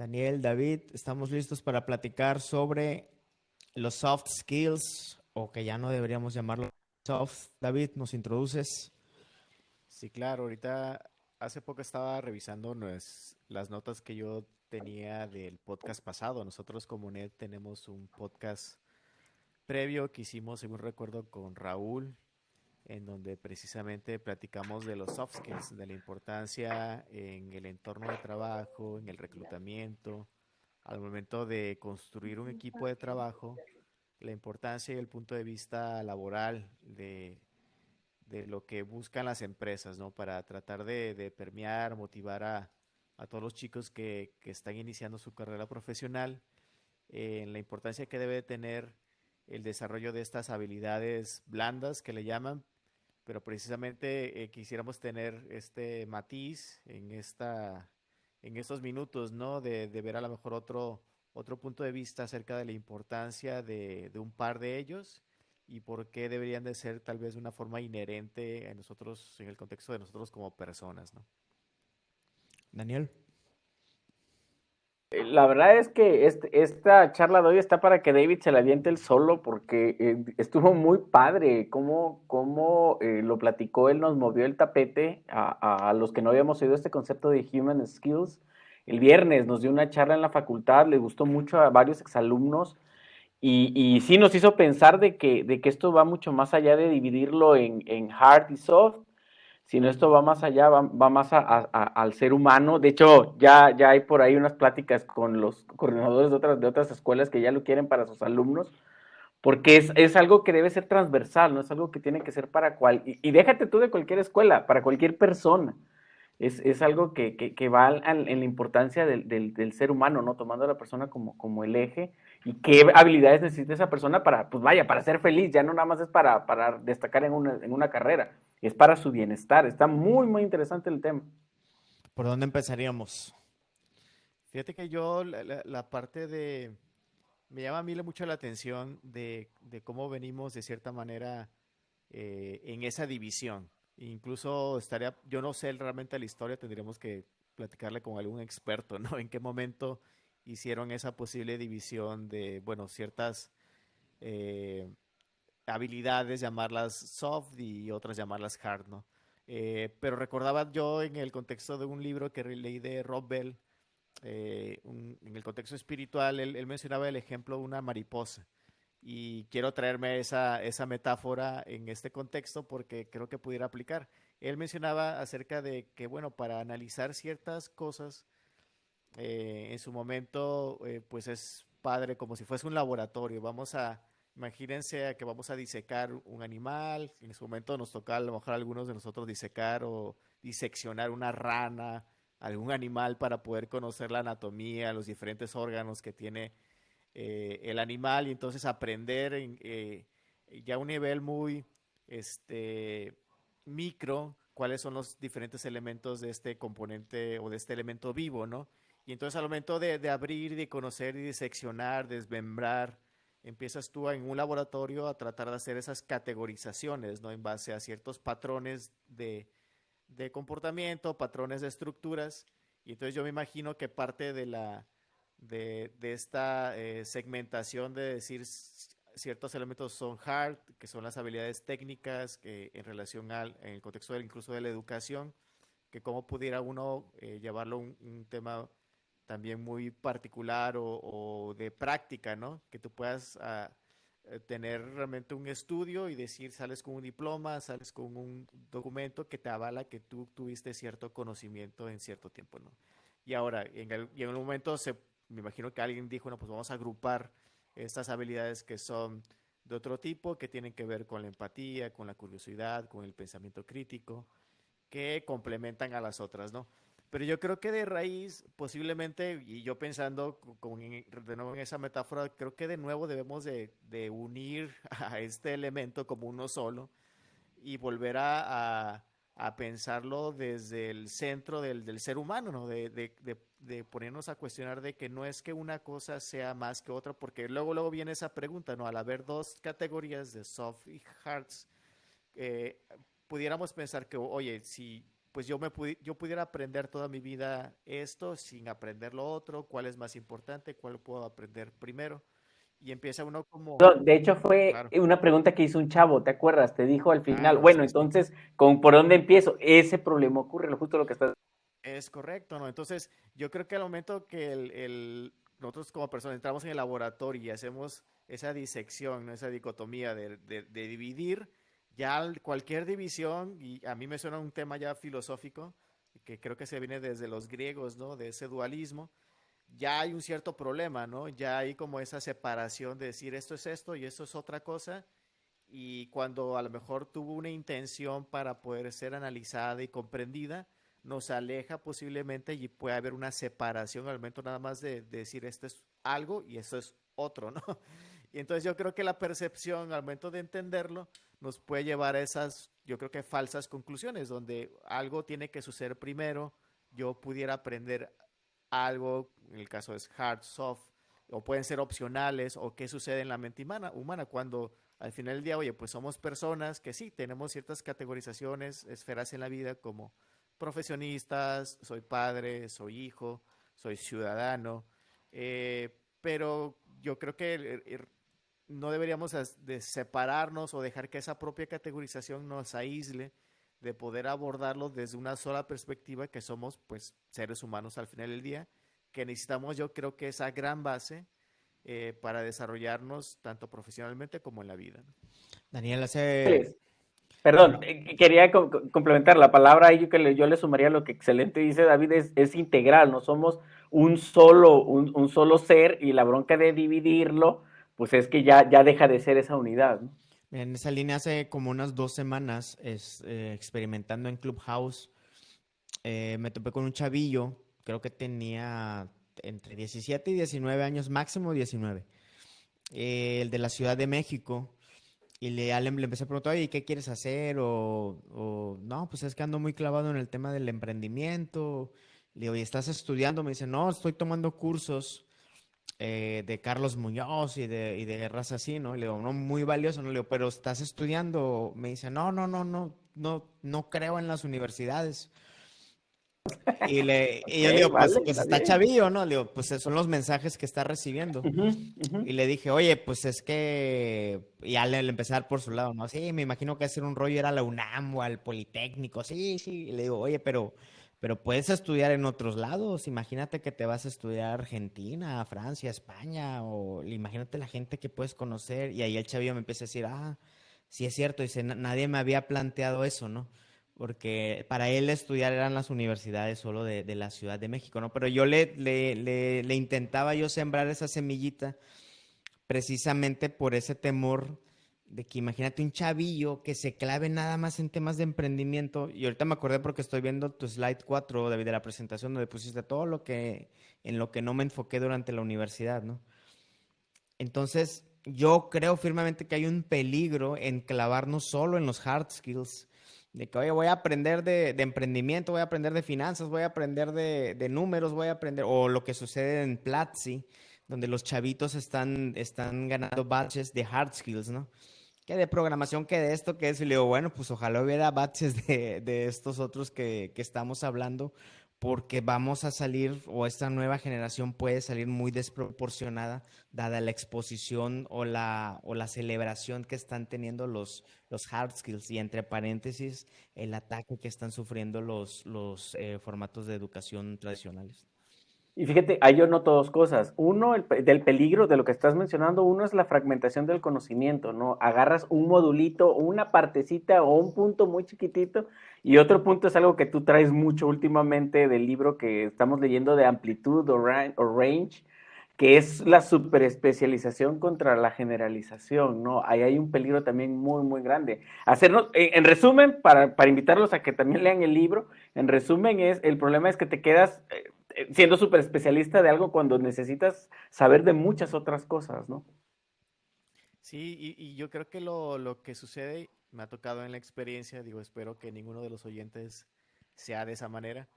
Daniel, David, estamos listos para platicar sobre los soft skills, o que ya no deberíamos llamarlo soft. David, ¿nos introduces? Sí, claro, ahorita hace poco estaba revisando las notas que yo tenía del podcast pasado. Nosotros como NED tenemos un podcast previo que hicimos, según recuerdo, con Raúl, en donde precisamente platicamos de los soft skills, de la importancia en el entorno de trabajo, en el reclutamiento, al momento de construir un equipo de trabajo, la importancia y el punto de vista laboral de lo que buscan las empresas, ¿no? Para tratar de permear, motivar a todos los chicos que están iniciando su carrera profesional, en la importancia que debe tener el desarrollo de estas habilidades blandas que le llaman, pero precisamente quisiéramos tener este matiz en estos minutos, ¿no? De ver a lo mejor otro punto de vista acerca de la importancia de un par de ellos y por qué deberían de ser tal vez de una forma inherente en nosotros, en el contexto de nosotros como personas, ¿no? Daniel. La verdad es que esta charla de hoy está para que David se la aviente él solo porque estuvo muy padre cómo lo platicó, él nos movió el tapete a los que no habíamos oído este concepto de Human Skills. El viernes nos dio una charla en la facultad, le gustó mucho a varios exalumnos y sí nos hizo pensar de que esto va mucho más allá de dividirlo en hard y soft, sino esto va más allá, va más al ser humano. De hecho, ya hay por ahí unas pláticas con los coordinadores de otras escuelas que ya lo quieren para sus alumnos, porque es algo que debe ser transversal, no es algo que tiene que ser para y déjate tú de cualquier escuela, para cualquier persona. Es algo que va en la importancia del ser humano, ¿no? Tomando a la persona como el eje y qué habilidades necesita esa persona para, pues vaya, para ser feliz, ya no nada más es para destacar en una carrera, es para su bienestar. Está muy, muy interesante el tema. ¿Por dónde empezaríamos? Fíjate que yo la parte me llama a mí mucho la atención de cómo venimos de cierta manera en esa división. Incluso yo no sé realmente la historia, tendríamos que platicarle con algún experto, ¿no? En qué momento hicieron esa posible división de, bueno, ciertas eh, habilidades, llamarlas soft y otras llamarlas hard, ¿no? Pero recordaba yo en el contexto de un libro que leí de Rob Bell, en el contexto espiritual, él mencionaba el ejemplo de una mariposa. Y quiero traerme esa metáfora en este contexto porque creo que pudiera aplicar. Él mencionaba acerca de que, bueno, para analizar ciertas cosas, en su momento, pues es padre como si fuese un laboratorio. Imagínense que vamos a disecar un animal. En su momento nos toca a lo mejor a algunos de nosotros disecar o diseccionar una rana, algún animal para poder conocer la anatomía, los diferentes órganos que tiene el animal y entonces aprender ya a un nivel muy este, micro cuáles son los diferentes elementos de este componente o de este elemento vivo, ¿no? Y entonces al momento de abrir, de conocer y diseccionar, desmembrar, empiezas tú en un laboratorio a tratar de hacer esas categorizaciones, ¿no? En base a ciertos patrones de comportamiento, patrones de estructuras. Y entonces yo me imagino que parte de esta segmentación de decir ciertos elementos son hard, que son las habilidades técnicas que en relación en el contexto incluso de la educación, que cómo pudiera uno llevarlo a un tema también muy particular o de práctica, ¿no? Que tú puedas tener realmente un estudio y decir, sales con un diploma, sales con un documento que te avala que tú tuviste cierto conocimiento en cierto tiempo, ¿no? Y ahora, y en el momento me imagino que alguien dijo, no, pues vamos a agrupar estas habilidades que son de otro tipo, que tienen que ver con la empatía, con la curiosidad, con el pensamiento crítico, que complementan a las otras, ¿no? Pero yo creo que de raíz, posiblemente, y yo pensando de nuevo en esa metáfora, creo que de nuevo debemos de unir a este elemento como uno solo y volver a pensarlo desde el centro del ser humano, ¿no? De ponernos a cuestionar de que no es que una cosa sea más que otra, porque luego viene esa pregunta, ¿no? Al haber dos categorías de soft y hards, eh, pudiéramos pensar que, oye, si pues yo pudiera aprender toda mi vida esto sin aprender lo otro, cuál es más importante, cuál puedo aprender primero. Y empieza uno como, No, de hecho, fue claro, una pregunta que hizo un chavo, ¿te acuerdas? Te dijo al final, claro, sí, bueno, sí. entonces, ¿por dónde empiezo? Ese problema ocurre, justo lo que estás. Es correcto, ¿no? Entonces, yo creo que al momento que nosotros como personas entramos en el laboratorio y hacemos esa disección, ¿no? Esa dicotomía de dividir, cualquier división, y a mí me suena un tema ya filosófico, que creo que se viene desde los griegos, ¿no? De ese dualismo, ya hay un cierto problema, ¿no? Ya hay como esa separación de decir esto es esto y esto es otra cosa, y cuando a lo mejor tuvo una intención para poder ser analizada y comprendida, nos aleja posiblemente y puede haber una separación al momento nada más de decir esto es algo y esto es otro, ¿no? Y entonces yo creo que la percepción al momento de entenderlo nos puede llevar a esas, yo creo que falsas conclusiones, donde algo tiene que suceder primero, yo pudiera aprender algo, en el caso es hard, soft, o pueden ser opcionales, o qué sucede en la mente humana cuando al final del día, oye, pues somos personas que sí, tenemos ciertas categorizaciones, esferas en la vida como profesionistas, soy padre, soy hijo, soy ciudadano, pero yo creo que no deberíamos de separarnos o dejar que esa propia categorización nos aísle de poder abordarlo desde una sola perspectiva que somos pues seres humanos al final del día, que necesitamos yo creo que esa gran base para desarrollarnos tanto profesionalmente como en la vida, ¿no? Daniel, hace, Perdón, bueno, quería complementar la palabra ahí yo le sumaría lo que excelente dice David, es integral, no somos un solo ser y la bronca de dividirlo, pues es que ya deja de ser esa unidad, ¿no? en esa línea hace como unas 2 semanas, experimentando en Clubhouse, me topé con un chavillo, creo que tenía entre 17 y 19 años, máximo 19, el de la Ciudad de México. Y le empecé a preguntar, oye, ¿qué quieres hacer? No, pues es que ando muy clavado en el tema del emprendimiento. Le digo, ¿y estás estudiando? Me dice, no, estoy tomando cursos de Carlos Muñoz y de raza así, ¿no? Le digo, no, muy valioso, ¿no? Le digo, pero ¿estás estudiando? Me dice, no, no, no, no, no, no creo en las universidades. Y Ok, yo le digo, pues, vale, pues está está bien. chavillo, ¿no? Le digo, pues son los mensajes que está recibiendo. Ujú, ujú. Y le dije, oye, pues es que, y ya le empecé a dar por su lado, ¿no? Sí, me imagino que hacer un rollo era a la UNAM o al Politécnico, sí, sí. Y le digo, oye, pero puedes estudiar en otros lados. Imagínate que te vas a estudiar a Argentina, a Francia, a España, o imagínate la gente que puedes conocer. Y ahí el chavillo me empieza a decir, sí es cierto, dice, Nadie me había planteado eso, ¿no? Porque para él estudiar eran las universidades solo de la Ciudad de México, ¿no? Pero yo le intentaba yo sembrar esa semillita precisamente por ese temor de que imagínate un chavillo que se clave nada más en temas de emprendimiento. Y ahorita me acordé porque estoy viendo tu slide 4, David, de la presentación donde pusiste todo en lo que no me enfoqué durante la universidad, ¿no? Entonces, yo creo firmemente que hay un peligro en clavarnos solo en los hard skills, de que, oye, voy a aprender de emprendimiento, voy a aprender de finanzas, voy a aprender de números, voy a aprender, o lo que sucede en Platzi, donde los chavitos están ganando batches de hard skills, ¿no? Que de programación, que de esto, que de eso. Y le digo, bueno, pues ojalá hubiera batches de estos otros que estamos hablando, porque vamos a salir, o esta nueva generación puede salir muy desproporcionada, dada la exposición o la celebración que están teniendo los hard skills, y entre paréntesis, el ataque que están sufriendo los formatos de educación tradicionales. Y fíjate, ahí yo noto dos cosas. Uno, del peligro de lo que estás mencionando, uno es la fragmentación del conocimiento, ¿no? Agarras un modulito, una partecita o un punto muy chiquitito, y otro punto es algo que tú traes mucho últimamente del libro que estamos leyendo de amplitud o range, que es la superespecialización contra la generalización, ¿no? Ahí hay un peligro también muy, muy grande. Hacernos, en resumen, para invitarlos a que también lean el libro, en resumen el problema es que te quedas siendo súper especialista de algo cuando necesitas saber de muchas otras cosas, ¿no? Sí, y yo creo que lo que sucede, me ha tocado en la experiencia, digo, espero que ninguno de los oyentes sea de esa manera,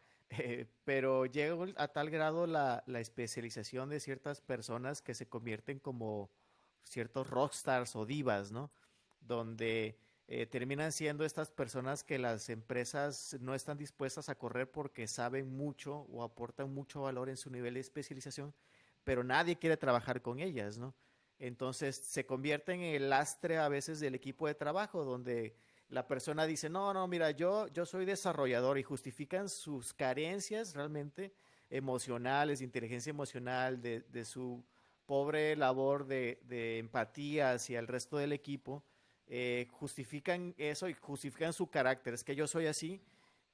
pero llega a tal grado la especialización de ciertas personas que se convierten como ciertos rockstars o divas, ¿no? Donde terminan siendo estas personas que las empresas no están dispuestas a correr porque saben mucho o aportan mucho valor en su nivel de especialización, pero nadie quiere trabajar con ellas, ¿no? Entonces se convierten en el lastre a veces del equipo de trabajo, donde la persona dice, no, no, mira, yo soy desarrollador y justifican sus carencias realmente emocionales, de inteligencia emocional, de su pobre labor de empatía hacia el resto del equipo, justifican eso y justifican su carácter. Es que yo soy así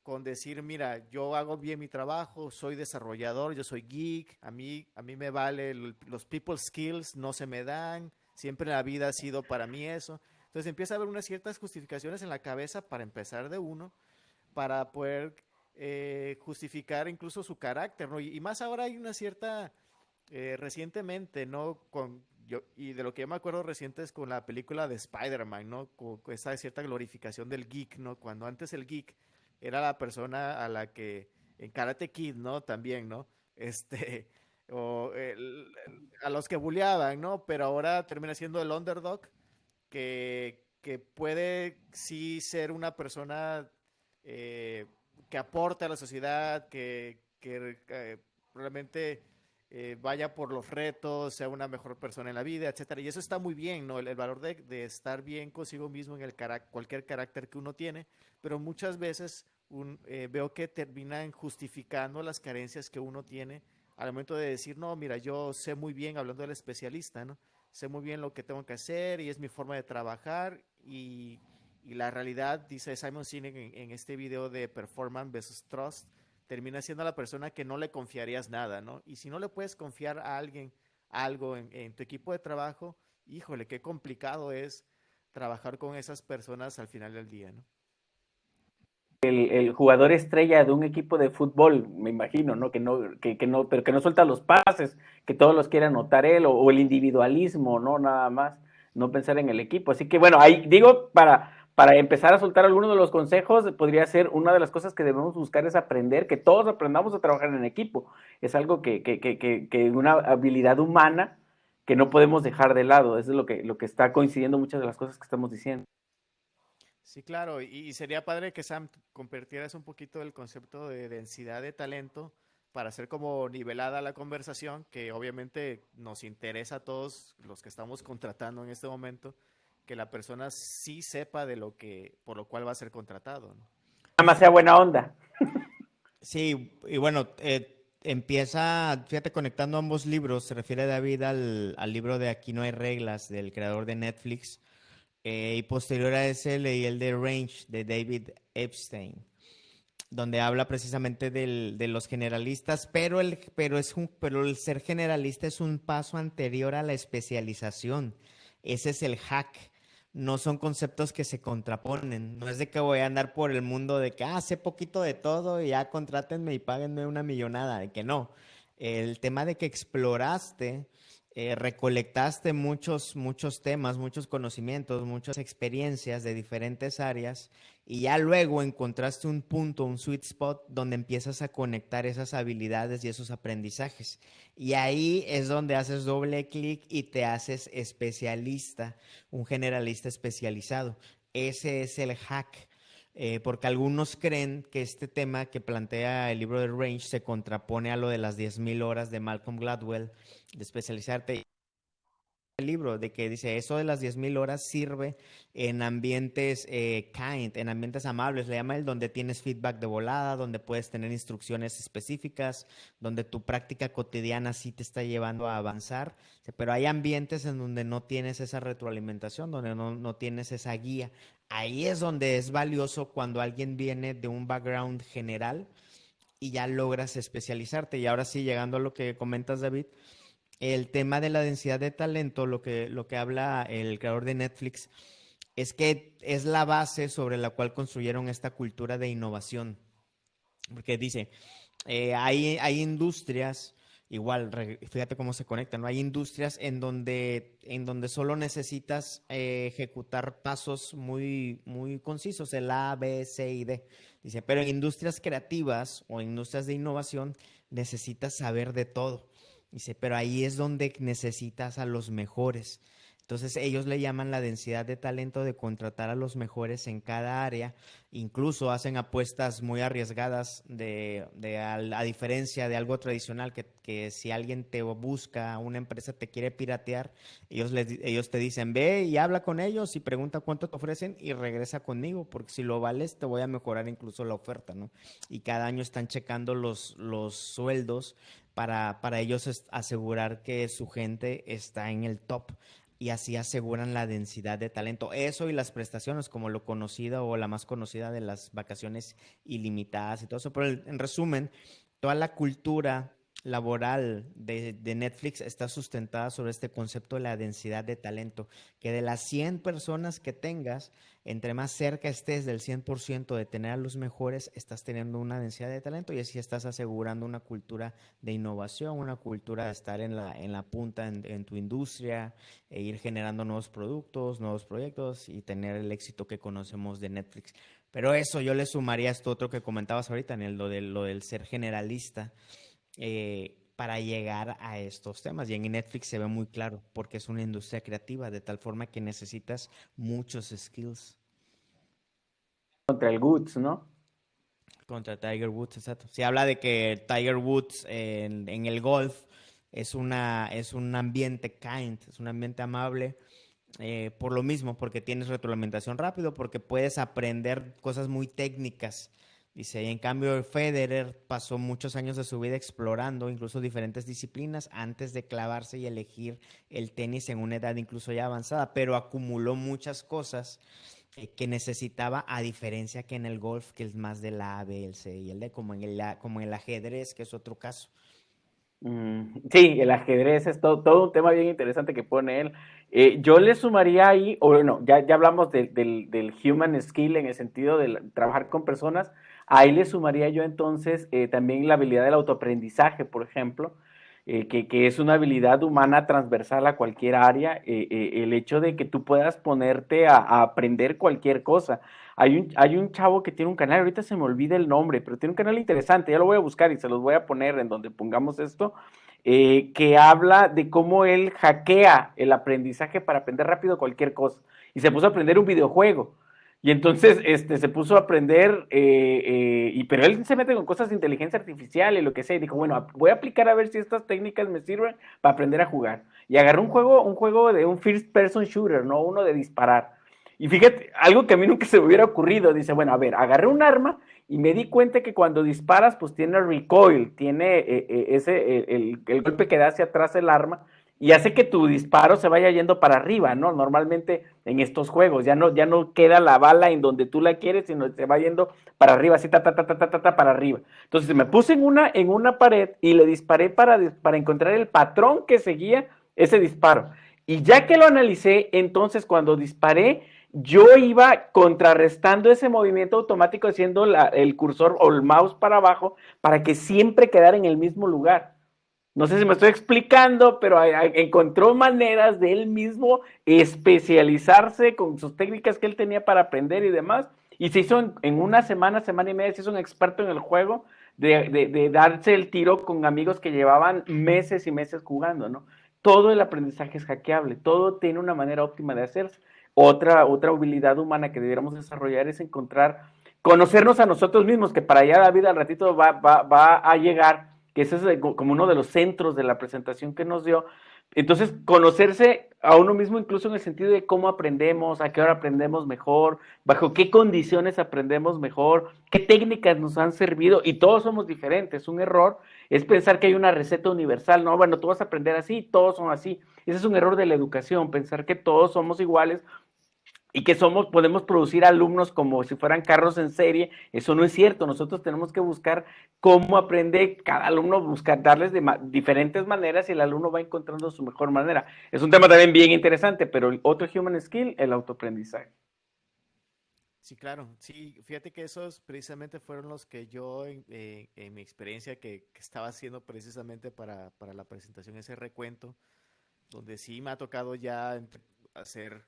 con decir, mira, yo hago bien mi trabajo, soy desarrollador, yo soy geek, a mí me vale, los people skills no se me dan, siempre en la vida ha sido para mí eso. Entonces empieza a haber unas ciertas justificaciones en la cabeza para empezar de uno, para poder justificar incluso su carácter, ¿no? Y más ahora hay una cierta, recientemente, ¿no? Y de lo que yo me acuerdo reciente es con la película de Spider-Man, ¿no? Con esa cierta glorificación del geek, ¿no? Cuando antes el geek era la persona a la que, en Karate Kid, ¿no? También, ¿no? Este, o a los que bulleaban, ¿no? Pero ahora termina siendo el underdog que puede sí ser una persona eh, que aporte a la sociedad, que realmente vaya por los retos, sea una mejor persona en la vida, etcétera. Y eso está muy bien, ¿no? El valor de estar bien consigo mismo en cualquier carácter que uno tiene, pero muchas veces veo que terminan justificando las carencias que uno tiene al momento de decir, no, mira, yo sé muy bien, hablando del especialista, ¿no? Sé muy bien lo que tengo que hacer y es mi forma de trabajar y la realidad, dice Simon Sinek en este video de Performance versus Trust, termina siendo la persona que no le confiarías nada, ¿no? Y si no le puedes confiar a alguien algo en tu equipo de trabajo, híjole, qué complicado es trabajar con esas personas al final del día, ¿no? El jugador estrella de un equipo de fútbol, me imagino, ¿no? Pero que no suelta los pases, que todos los quiere anotar él, o el individualismo, ¿no? Nada más, no pensar en el equipo. Así que bueno, ahí digo, para empezar a soltar algunos de los consejos, podría ser una de las cosas que debemos buscar es aprender, que todos aprendamos a trabajar en equipo. Es algo que una habilidad humana que no podemos dejar de lado. Eso es lo que está coincidiendo muchas de las cosas que estamos diciendo. Sí, claro, y sería padre que Sam compartieras un poquito el concepto de densidad de talento para hacer como nivelada la conversación, que obviamente nos interesa a todos los que estamos contratando en este momento, que la persona sí sepa de lo que, por lo cual va a ser contratado, ¿no? Nada más sea buena onda. Sí, y bueno, empieza, fíjate, conectando ambos libros, se refiere David al libro de Aquí no hay reglas, del creador de Netflix, y posterior a ese leí el de Range, de David Epstein, donde habla precisamente de los generalistas, pero el ser generalista es un paso anterior a la especialización. Ese es el hack. No son conceptos que se contraponen. No es de que voy a andar por el mundo de que sé poquito de todo y ya contrátenme y páguenme una millonada. De que no. El tema de que exploraste, recolectaste muchos temas, muchos conocimientos, muchas experiencias de diferentes áreas y ya luego encontraste un punto, un sweet spot donde empiezas a conectar esas habilidades y esos aprendizajes. Y ahí es donde haces doble clic y te haces especialista, un generalista especializado. Ese es el hack. Porque algunos creen que este tema que plantea el libro de Range se contrapone a lo de las 10.000 horas de Malcolm Gladwell, de especializarte el libro, de que dice, eso de las 10.000 horas sirve en ambientes kind, en ambientes amables, le llama él, donde tienes feedback de volada, donde puedes tener instrucciones específicas, donde tu práctica cotidiana sí te está llevando a avanzar, pero hay ambientes en donde no tienes esa retroalimentación, donde no tienes esa guía. Ahí es donde es valioso cuando alguien viene de un background general y ya logras especializarte. Y ahora sí, llegando a lo que comentas, David, el tema de la densidad de talento, lo que habla el creador de Netflix, es que es la base sobre la cual construyeron esta cultura de innovación. Porque dice, hay industrias, igual, fíjate cómo se conectan, ¿no? Hay industrias en donde solo necesitas ejecutar pasos muy concisos, el A, B, C y D. Dice, pero en industrias creativas o en industrias de innovación necesitas saber de todo. Dice, pero ahí es donde necesitas a los mejores. Entonces ellos le llaman la densidad de talento de contratar a los mejores en cada área. Incluso hacen apuestas muy arriesgadas a diferencia de algo tradicional que si alguien te busca, una empresa te quiere piratear, ellos te dicen, ve y habla con ellos y pregunta cuánto te ofrecen y regresa conmigo, porque si lo vales te voy a mejorar incluso la oferta, ¿no? Y cada año están checando los sueldos para ellos asegurar que su gente está en el top y así aseguran la densidad de talento. Eso y las prestaciones, como lo conocido o la más conocida de las vacaciones ilimitadas y todo eso. Pero en resumen, toda la cultura laboral de Netflix está sustentada sobre este concepto de la densidad de talento, que de las 100 personas que tengas, entre más cerca estés del 100% de tener a los mejores, estás teniendo una densidad de talento y así estás asegurando una cultura de innovación, una cultura de estar en la punta en tu industria e ir generando nuevos productos, nuevos proyectos y tener el éxito que conocemos de Netflix. Pero eso yo le sumaría esto otro que comentabas ahorita, en lo del ser generalista, para llegar a estos temas. Y en Netflix se ve muy claro, porque es una industria creativa, de tal forma que necesitas muchos skills. Contra el Goods, ¿no? Contra Tiger Woods, exacto. Se habla de que Tiger Woods en el golf es un ambiente kind, es un ambiente amable, por lo mismo, porque tienes retroalimentación rápido, porque puedes aprender cosas muy técnicas. Dice, y en cambio Federer pasó muchos años de su vida explorando incluso diferentes disciplinas antes de clavarse y elegir el tenis en una edad incluso ya avanzada, pero acumuló muchas cosas que necesitaba, a diferencia que en el golf, que es más de la A, B, el C y el D, como en el ajedrez, que es otro caso. Sí, el ajedrez es todo un tema bien interesante que pone él. Yo le sumaría ahí, o bueno, ya hablamos del human skill en el sentido de trabajar con personas. Ahí le sumaría yo entonces también la habilidad del autoaprendizaje, por ejemplo, que es una habilidad humana transversal a cualquier área. El hecho de que tú puedas ponerte a aprender cualquier cosa. Hay un chavo que tiene un canal, ahorita se me olvida el nombre, pero tiene un canal interesante, ya lo voy a buscar y se los voy a poner en donde pongamos esto, que habla de cómo él hackea el aprendizaje para aprender rápido cualquier cosa. Y se puso a aprender un videojuego. Y entonces se puso a aprender, pero él se mete con cosas de inteligencia artificial y lo que sea, y dijo, bueno, voy a aplicar a ver si estas técnicas me sirven para aprender a jugar. Y agarró un juego de un first person shooter, no uno de disparar. Y fíjate, algo que a mí nunca se me hubiera ocurrido, dice, bueno, a ver, agarré un arma y me di cuenta que cuando disparas, pues tiene recoil, tiene el golpe que da hacia atrás el arma y hace que tu disparo se vaya yendo para arriba, ¿no? Normalmente en estos juegos ya no queda la bala en donde tú la quieres, sino se va yendo para arriba, así, para arriba. Entonces me puse en una pared y le disparé para encontrar el patrón que seguía ese disparo. Y ya que lo analicé, entonces cuando disparé, yo iba contrarrestando ese movimiento automático haciendo el cursor o el mouse para abajo para que siempre quedara en el mismo lugar. No sé si me estoy explicando, pero encontró maneras de él mismo especializarse con sus técnicas que él tenía para aprender y demás. Y se hizo en una semana y media, se hizo un experto en el juego de darse el tiro con amigos que llevaban meses y meses jugando, ¿no? Todo el aprendizaje es hackeable, todo tiene una manera óptima de hacerse. Otra habilidad humana que debiéramos desarrollar es conocernos a nosotros mismos, que para allá David al ratito va a llegar, que ese es como uno de los centros de la presentación que nos dio. Entonces, conocerse a uno mismo incluso en el sentido de cómo aprendemos, a qué hora aprendemos mejor, bajo qué condiciones aprendemos mejor, qué técnicas nos han servido, y todos somos diferentes. Un error es pensar que hay una receta universal, no, bueno, tú vas a aprender así, todos son así. Ese es un error de la educación, pensar que todos somos iguales y que podemos producir alumnos como si fueran carros en serie. Eso no es cierto. Nosotros tenemos que buscar cómo aprende cada alumno, buscar darles de diferentes maneras y el alumno va encontrando su mejor manera. Es un tema también bien interesante, pero el otro human skill, el autoaprendizaje. Sí, claro. Sí, fíjate que esos precisamente fueron los que yo, en mi experiencia que estaba haciendo precisamente para la presentación, ese recuento, donde sí me ha tocado ya hacer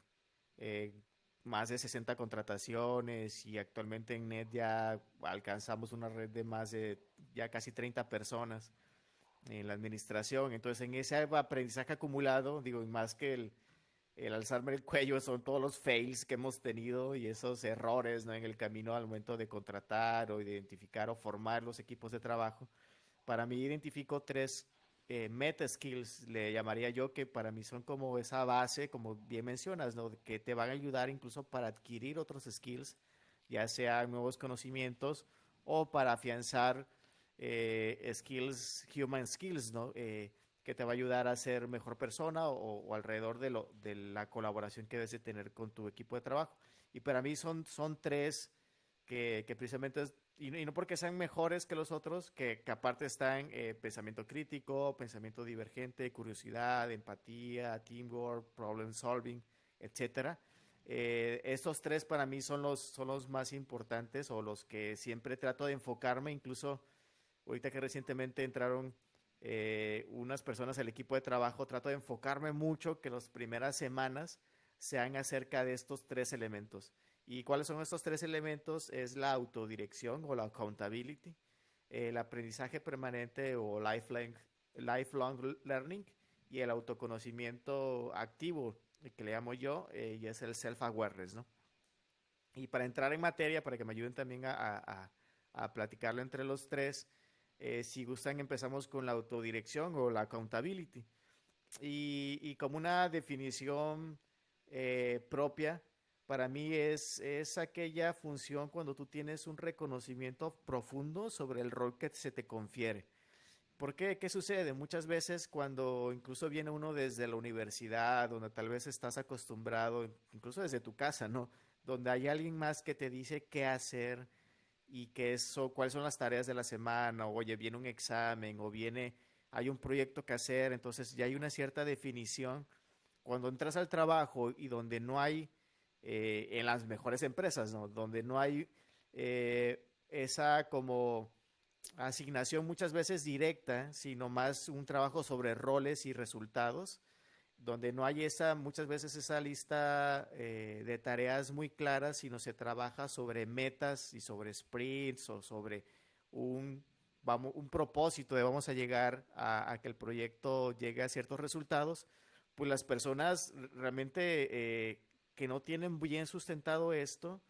eh, más de 60 contrataciones y actualmente en NET ya alcanzamos una red de más de ya casi 30 personas en la administración. Entonces, en ese aprendizaje acumulado, digo, y más que el alzarme el cuello son todos los fails que hemos tenido y esos errores, ¿no? En el camino al momento de contratar o identificar o formar los equipos de trabajo. Para mí identifico tres meta skills, le llamaría yo, que para mí son como esa base, como bien mencionas, ¿no? Que te van a ayudar incluso para adquirir otros skills, ya sea nuevos conocimientos o para afianzar skills, human skills, ¿no? Que te va a ayudar a ser mejor persona o alrededor de la colaboración que debes de tener con tu equipo de trabajo. Y para mí son tres que precisamente y no porque sean mejores que los otros, que aparte están pensamiento crítico, pensamiento divergente, curiosidad, empatía, teamwork, problem solving, etcétera. Estos tres para mí son los más importantes o los que siempre trato de enfocarme, incluso ahorita que recientemente entraron unas personas al equipo de trabajo, trato de enfocarme mucho que las primeras semanas sean acerca de estos tres elementos. ¿Y cuáles son estos tres elementos? Es la autodirección o la accountability, el aprendizaje permanente o lifelong learning y el autoconocimiento activo, que le llamo yo, y es el self-awareness, ¿no? Y para entrar en materia, para que me ayuden también a platicarlo entre los tres, si gustan empezamos con la autodirección o la accountability. Y como una definición propia, para mí es aquella función cuando tú tienes un reconocimiento profundo sobre el rol que se te confiere. ¿Por qué? ¿Qué sucede? Muchas veces cuando incluso viene uno desde la universidad, donde tal vez estás acostumbrado, incluso desde tu casa, ¿no? Donde hay alguien más que te dice qué hacer y cuáles son las tareas de la semana, o oye, viene un examen, o hay un proyecto que hacer, entonces ya hay una cierta definición. Cuando entras al trabajo y donde no hay, en las mejores empresas, ¿no? Donde no hay esa como asignación muchas veces directa, sino más un trabajo sobre roles y resultados, donde no hay muchas veces esa lista de tareas muy claras, sino se trabaja sobre metas y sobre sprints o sobre un propósito de vamos a llegar a que el proyecto llegue a ciertos resultados, pues las personas realmente que no tienen bien sustentado esto,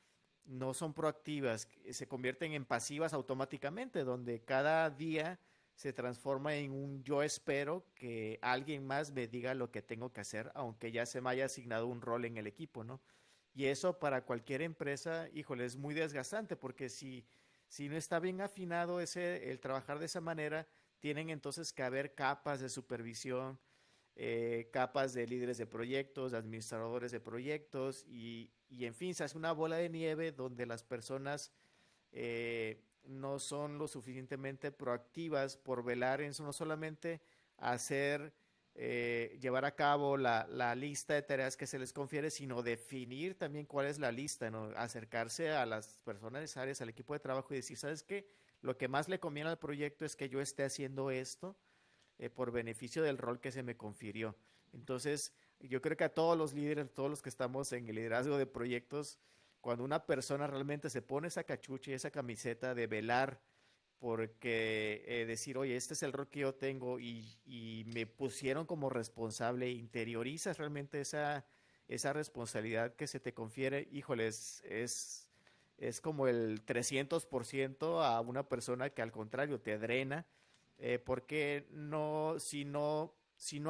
no son proactivas, se convierten en pasivas automáticamente, donde cada día se transforma en un yo espero que alguien más me diga lo que tengo que hacer, aunque ya se me haya asignado un rol en el equipo, ¿no? Y eso para cualquier empresa, híjole, es muy desgastante porque si no está bien afinado el trabajar de esa manera, tienen entonces que haber capas de supervisión, capas de líderes de proyectos, administradores de proyectos y en fin, se hace una bola de nieve donde las personas no son lo suficientemente proactivas por velar en eso, no solamente hacer, llevar a cabo la lista de tareas que se les confiere, sino definir también cuál es la lista, ¿no? Acercarse a las personas necesarias, al equipo de trabajo y decir, ¿sabes qué? Lo que más le conviene al proyecto es que yo esté haciendo esto por beneficio del rol que se me confirió. Entonces, yo creo que a todos los líderes, todos los que estamos en el liderazgo de proyectos, cuando una persona realmente se pone esa cachucha y esa camiseta de velar porque decir, oye, este es el rol que yo tengo y me pusieron como responsable, interiorizas realmente esa responsabilidad que se te confiere, híjole, es como el 300% a una persona que al contrario te drena, porque si no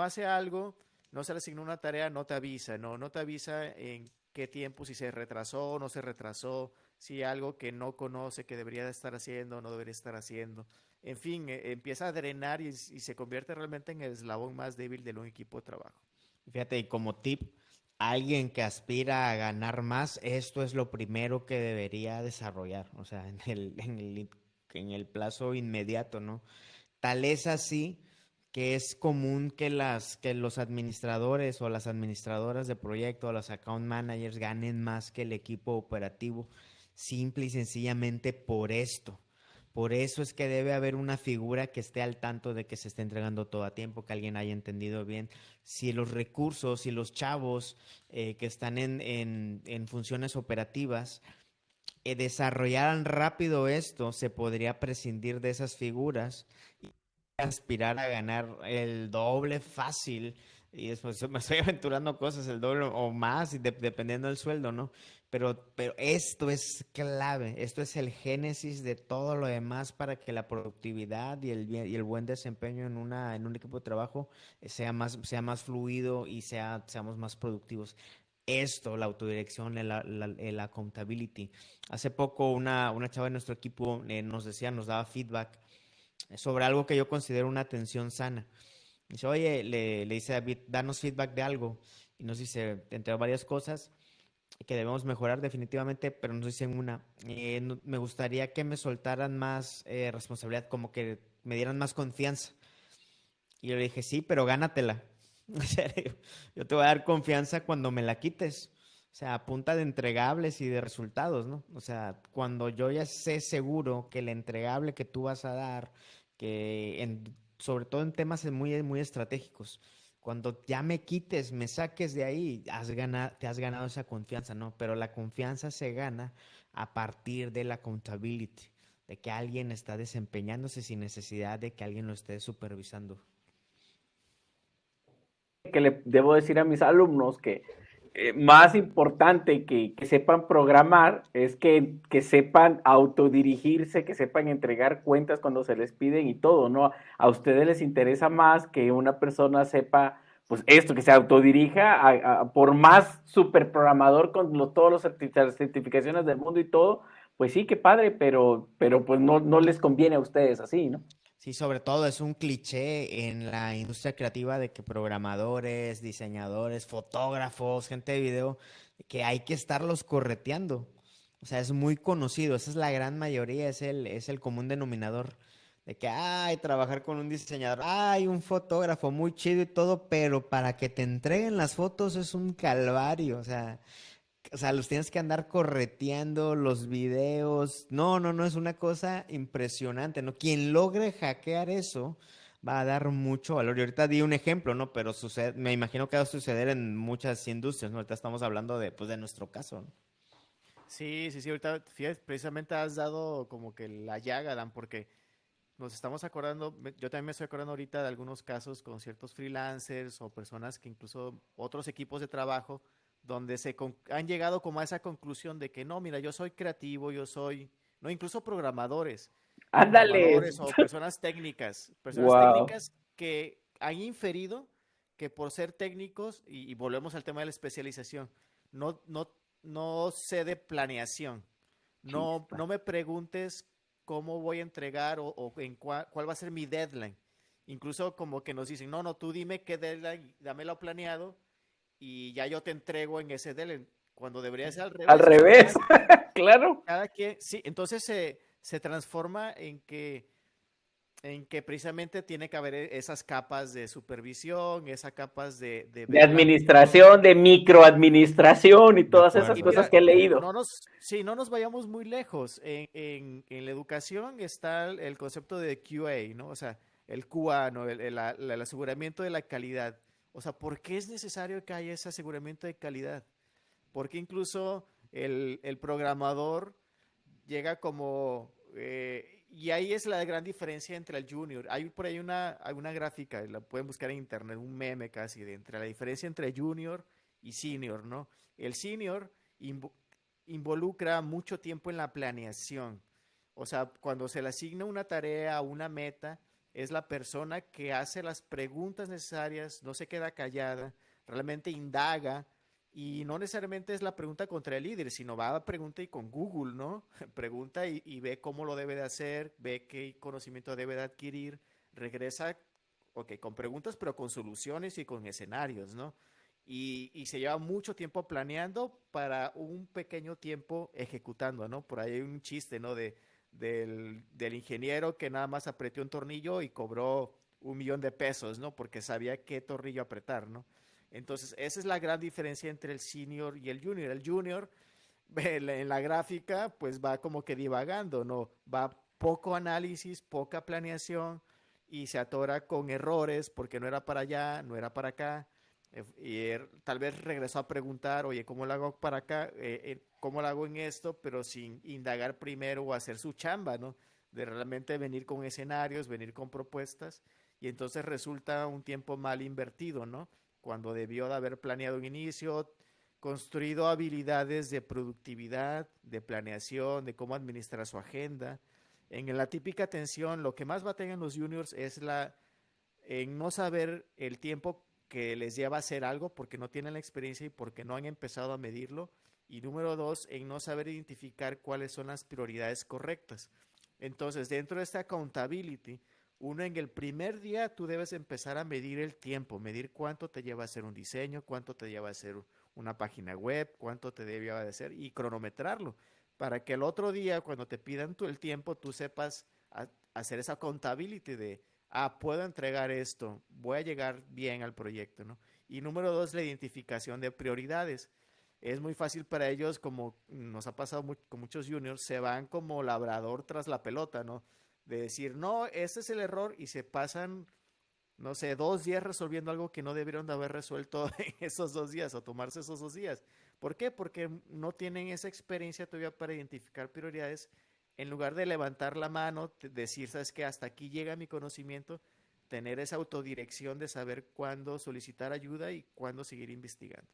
hace algo, no se le asigna una tarea, no te avisa, no te avisa en qué tiempo, si se retrasó o no se retrasó, si algo que no conoce que debería de estar haciendo o no debería estar haciendo. En fin, empieza a drenar y se convierte realmente en el eslabón más débil de un equipo de trabajo. Fíjate, y como tip, alguien que aspira a ganar más, esto es lo primero que debería desarrollar, o sea, en el plazo inmediato, ¿no? Tal es así que es común que que los administradores o las administradoras de proyecto o los account managers ganen más que el equipo operativo, simple y sencillamente por esto. Por eso es que debe haber una figura que esté al tanto de que se esté entregando todo a tiempo, que alguien haya entendido bien. Si los recursos, si los chavos que están en funciones operativas desarrollaran rápido esto, se podría prescindir de esas figuras aspirar a ganar el doble fácil y después me estoy aventurando cosas el doble o más y dependiendo del sueldo, ¿no? Pero esto es clave, esto es el génesis de todo lo demás para que la productividad y el buen desempeño en un equipo de trabajo sea más fluido y seamos más productivos. Esto, la autodirección, el accountability. Hace poco una chava de nuestro equipo nos daba feedback sobre algo que yo considero una atención sana. Dice, oye, le dice a David, danos feedback de algo. Y nos dice, entre varias cosas, que debemos mejorar definitivamente, pero nos dicen una, me gustaría que me soltaran más responsabilidad, como que me dieran más confianza. Y yo le dije, sí, pero gánatela. O sea, yo te voy a dar confianza cuando me la quites. O sea, a punta de entregables y de resultados, ¿no? O sea, cuando yo ya sé seguro que el entregable que tú vas a dar, sobre todo en temas muy, muy estratégicos, cuando ya me quites, me saques de ahí, te has ganado esa confianza, ¿no? Pero la confianza se gana a partir de la accountability, de que alguien está desempeñándose sin necesidad de que alguien lo esté supervisando. Que le debo decir a mis alumnos que más importante que sepan programar es que sepan autodirigirse, que sepan entregar cuentas cuando se les piden y todo, ¿no? A ustedes les interesa más que una persona sepa, pues esto, que se autodirija por más superprogramador con todas las certificaciones del mundo y todo, pues sí, qué padre, pero pues no les conviene a ustedes así, ¿no? Sí, sobre todo es un cliché en la industria creativa de que programadores, diseñadores, fotógrafos, gente de video, que hay que estarlos correteando. O sea, es muy conocido, esa es la gran mayoría, es el común denominador. De que, ay, trabajar con un diseñador, ay, un fotógrafo muy chido y todo, pero para que te entreguen las fotos es un calvario. O sea, los tienes que andar correteando los videos. No, no, no, es una cosa impresionante, ¿no? Quien logre hackear eso va a dar mucho valor. Y ahorita di un ejemplo, ¿no? Pero me imagino que va a suceder en muchas industrias, ¿no? Ahorita estamos hablando pues, de nuestro caso, ¿no? Sí, sí, sí, ahorita fíjate, precisamente has dado como que la llaga, Dan, porque nos estamos acordando, yo también me estoy acordando ahorita de algunos casos con ciertos freelancers o personas que incluso otros equipos de trabajo donde han llegado como a esa conclusión de que no, mira, yo soy creativo, no, incluso Ándale. programadores o personas Wow. técnicas que han inferido que por ser técnicos, y volvemos al tema de la especialización, no, no, no sé de planeación. No me preguntes cómo voy a entregar o cuál va a ser mi deadline. Incluso como que nos dicen, no, no, tú dime qué deadline, dámelo planeado y ya yo te entrego en ese deadline. Cuando debería ser al Al revés. O sea, revés, claro. cada quien, sí, entonces se transforma en que precisamente tiene que haber esas capas de supervisión, esas capas de De ver la administración, de microadministración y De todas esas Y acuerdo. cosas mira, que he leído. sí, no nos vayamos muy lejos. En la educación está el concepto de QA, ¿no? O sea, el QA, ¿no? El aseguramiento de la calidad. O sea, ¿por qué es necesario que haya ese aseguramiento de calidad? Porque incluso el programador llega como... y ahí es la gran diferencia entre el junior. Hay por ahí una gráfica, la pueden buscar en internet, un meme casi, entre la diferencia entre junior y senior, ¿no? El senior invo involucra mucho tiempo en la planeación. O sea, cuando se le asigna una tarea, una meta, es la persona que hace las preguntas necesarias, no se queda callada, realmente indaga y no necesariamente es la pregunta contra el líder, sino va a pregunta y con Google, ¿no? Pregunta y ve cómo lo debe de hacer, ve qué conocimiento debe de adquirir, regresa, ok, con preguntas, pero con soluciones y con escenarios, ¿no? Y se lleva mucho tiempo planeando para un pequeño tiempo ejecutando, ¿no? Por ahí hay un chiste, ¿no? Del ingeniero que nada más apretó un tornillo y cobró 1 millón de pesos, ¿no? Porque sabía qué tornillo apretar, ¿no? Entonces, esa es la gran diferencia entre el senior y el junior. El junior, en la gráfica, pues va como que divagando, ¿no? Va poco análisis, poca planeación y se atora con errores porque no era para allá, no era para acá. Tal vez regresó a preguntar, oye, ¿cómo lo hago para acá? ¿Cómo lo hago en esto? Pero sin indagar primero o hacer su chamba, ¿no? de realmente venir con escenarios, venir con propuestas, y entonces resulta un tiempo mal invertido, ¿no? Cuando debió de haber planeado un inicio, construido habilidades de productividad, de planeación, de cómo administrar su agenda. En la típica atención, lo que más batallan los juniors es en no saber el tiempo que les lleva a hacer algo porque no tienen la experiencia y porque no han empezado a medirlo. Y número dos, en no saber identificar cuáles son las prioridades correctas. Entonces, dentro de esta accountability, uno en el primer día tú debes empezar a medir el tiempo, medir cuánto te lleva a hacer un diseño, cuánto te lleva a hacer una página web, cuánto te debe de hacer y cronometrarlo para que el otro día cuando te pidan el tiempo tú sepas hacer esa accountability de, puedo entregar esto, voy a llegar bien al proyecto, ¿no? Y número dos, la identificación de prioridades. Es muy fácil para ellos, como nos ha pasado con muchos juniors, se van como labrador tras la pelota, ¿no? De decir, no, este es el error y se pasan, no sé, 2 días resolviendo algo que no debieron de haber resuelto en esos 2 días o tomarse esos 2 días. ¿Por qué? Porque no tienen esa experiencia todavía para identificar prioridades. En lugar de levantar la mano, decir, sabes que hasta aquí llega mi conocimiento, tener esa autodirección de saber cuándo solicitar ayuda y cuándo seguir investigando.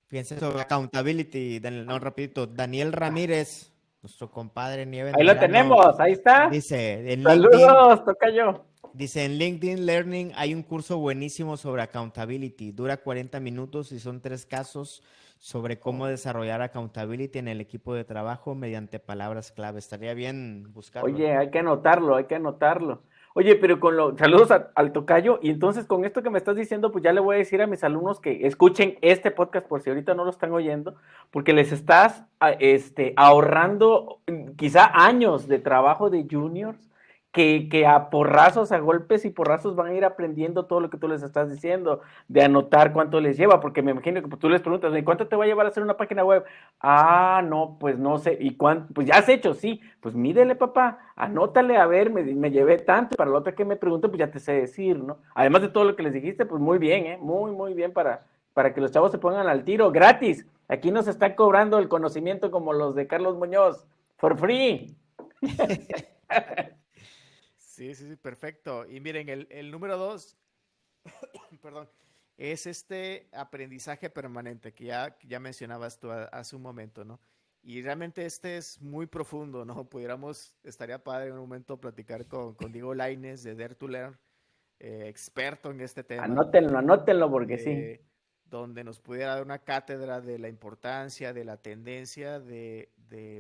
Fíjense sobre accountability, no, rapidito, Daniel Ramírez, nuestro compadre Nieve en Ahí lo Verano, tenemos, ahí está. dice en LinkedIn, Saludos, tocayo. dice en LinkedIn Learning hay un curso buenísimo sobre accountability, dura 40 minutos y son 3 casos sobre cómo desarrollar accountability en el equipo de trabajo mediante palabras clave. Estaría bien buscarlo. Oye, hay que anotarlo, hay que anotarlo. Oye, pero saludos al tocayo, y entonces con esto que me estás diciendo, pues ya le voy a decir a mis alumnos que escuchen este podcast por si ahorita no lo están oyendo, porque les estás ahorrando quizá años de trabajo de juniors que a porrazos, a golpes y porrazos van a ir aprendiendo todo lo que tú les estás diciendo, de anotar cuánto les lleva, porque me imagino que tú les preguntas, ¿cuánto te va a llevar a hacer una página web? No, pues no sé. ¿Y cuánto? Pues ya has hecho, sí. Pues mídele, papá. Anótale, a ver, me llevé tanto. Para la otra que me pregunte, pues ya te sé decir, ¿no? Además de todo lo que les dijiste, pues muy bien, ¿eh? Muy, muy bien para que los chavos se pongan al tiro. Gratis. Aquí nos está cobrando el conocimiento como los de Carlos Muñoz. For free. Sí, sí, sí, perfecto. Y miren, el número dos, perdón, es este aprendizaje permanente que ya mencionabas tú hace un momento, ¿no? Y realmente este es muy profundo, ¿no? Estaría padre en un momento platicar con Diego Lainez de Dare to Learn, experto en este tema, Anótenlo, porque sí. donde nos pudiera dar una cátedra de la importancia, de la tendencia de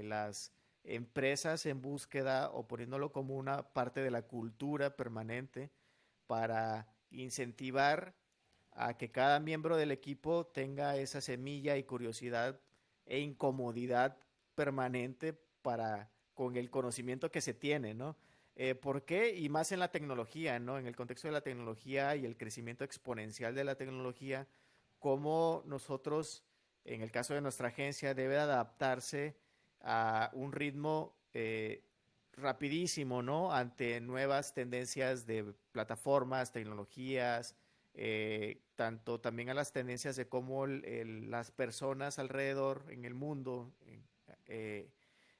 las empresas en búsqueda o poniéndolo como una parte de la cultura permanente para incentivar a que cada miembro del equipo tenga esa semilla y curiosidad e incomodidad permanente con el conocimiento que se tiene, ¿no? ¿Por qué? Y más en la tecnología, ¿no? En el contexto de la tecnología y el crecimiento exponencial de la tecnología, cómo nosotros, en el caso de nuestra agencia, debe adaptarse a un ritmo rapidísimo, ¿no? Ante nuevas tendencias de plataformas, tecnologías, tanto también a las tendencias de cómo las personas alrededor en el mundo eh,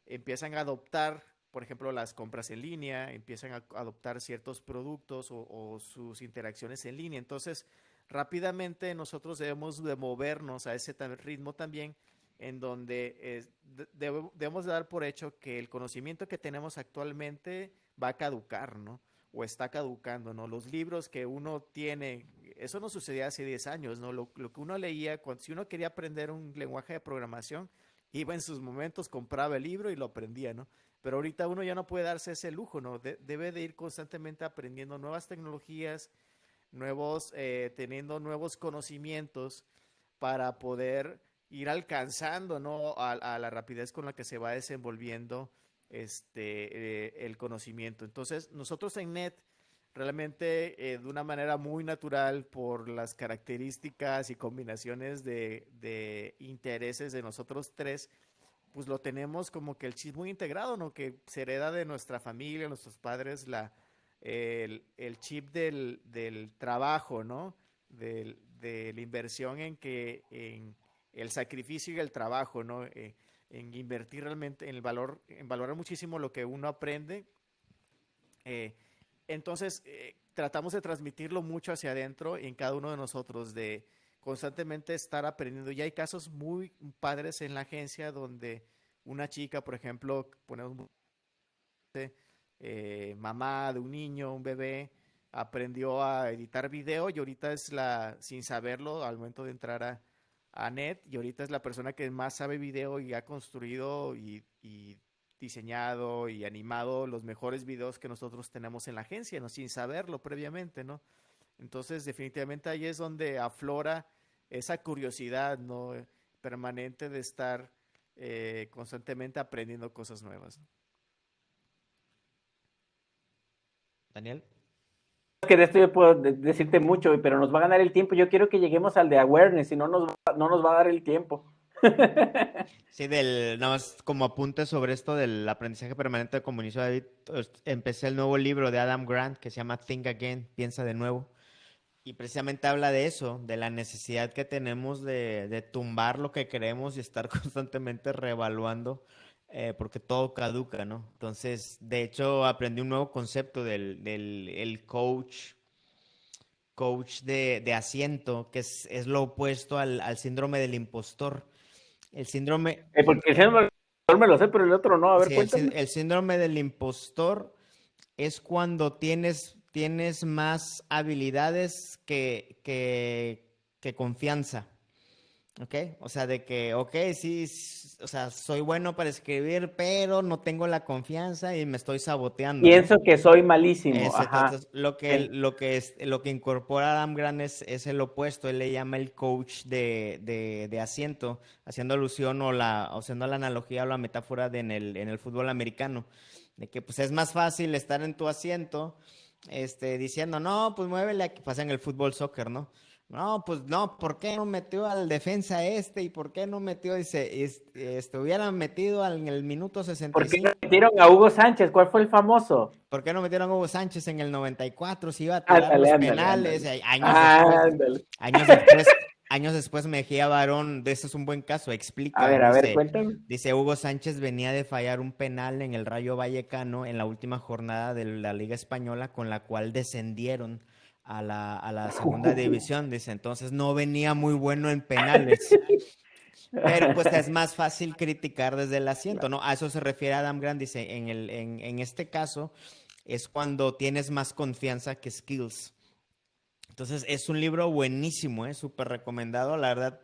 empiezan a adoptar, por ejemplo, las compras en línea, empiezan a adoptar ciertos productos o sus interacciones en línea. Entonces, rápidamente nosotros debemos de movernos a ese ritmo también, en donde debemos de dar por hecho que el conocimiento que tenemos actualmente va a caducar, ¿no? O está caducando, ¿no? Los libros que uno tiene, eso no sucedía hace 10 años, ¿no? Lo que uno leía, si uno quería aprender un lenguaje de programación, iba en sus momentos, compraba el libro y lo aprendía, ¿no? Pero ahorita uno ya no puede darse ese lujo, ¿no? Debe de ir constantemente aprendiendo nuevas tecnologías, teniendo nuevos conocimientos para poder ir alcanzando, ¿no? A la rapidez con la que se va desenvolviendo el conocimiento. Entonces, nosotros en NET, realmente de una manera muy natural por las características y combinaciones de intereses de nosotros tres, pues lo tenemos como que el chip muy integrado, ¿no? Que se hereda de nuestra familia, nuestros padres, el chip del trabajo, ¿no? De la inversión en el sacrificio y el trabajo, ¿no? En invertir realmente en el valor, en valorar muchísimo lo que uno aprende Eh, entonces, tratamos de transmitirlo mucho hacia adentro en cada uno de nosotros, de constantemente estar aprendiendo. Y hay casos muy padres en la agencia donde una chica, por ejemplo, ponemos mamá de un niño, un bebé, aprendió a editar video y ahorita es sin saberlo, al momento de entrar a NET, y ahorita es la persona que más sabe video y ha construido y diseñado y animado los mejores videos que nosotros tenemos en la agencia, ¿no? Sin saberlo previamente, ¿no? Entonces, definitivamente ahí es donde aflora esa curiosidad, ¿no? Permanente de estar constantemente aprendiendo cosas nuevas. Daniel. Que de esto yo puedo decirte mucho, pero nos va a ganar el tiempo. Yo quiero que lleguemos al de awareness, si no nos va a dar el tiempo. Sí, nada más como apunte sobre esto del aprendizaje permanente, como inició David, empecé el nuevo libro de Adam Grant que se llama Think Again, Piensa de Nuevo, y precisamente habla de eso, de la necesidad que tenemos de tumbar lo que queremos y estar constantemente reevaluando, porque todo caduca, ¿no? Entonces, de hecho, aprendí un nuevo concepto el coach de asiento, que es lo opuesto al síndrome del impostor. El síndrome... Porque el síndrome me lo sé, pero el otro no. A ver, Sí, cuéntame. el síndrome del impostor es cuando tienes más habilidades que confianza. ¿Ok? O sea, de que, ok, sí, o sea, soy bueno para escribir, pero no tengo la confianza y me estoy saboteando, ¿no? Pienso que soy malísimo. Ajá. Entonces, lo que incorpora Adam Grant es el opuesto. Él le llama el coach de asiento, haciendo alusión o haciendo la analogía o la metáfora en el fútbol americano, de que pues es más fácil estar en tu asiento, diciendo, no, pues muévele aquí, pasa en el fútbol soccer, ¿no? No, pues no, ¿por qué no metió al defensa y por qué no metió, dice, hubieran metido en el minuto 65? ¿Por qué no metieron a Hugo Sánchez? ¿Cuál fue el famoso? ¿Por qué no metieron a Hugo Sánchez en el 94? Si iba a tirar los penales. Años después Mejía Barón, de ese es un buen caso, explica. A ver, cuéntame. Dice, Hugo Sánchez venía de fallar un penal en el Rayo Vallecano en la última jornada de la Liga Española, con la cual descendieron a la segunda división, dice, entonces no venía muy bueno en penales, pero pues es más fácil criticar desde el asiento, ¿no? A eso se refiere Adam Grant, dice, en este caso es cuando tienes más confianza que skills. Entonces es un libro buenísimo, súper recomendado, la verdad.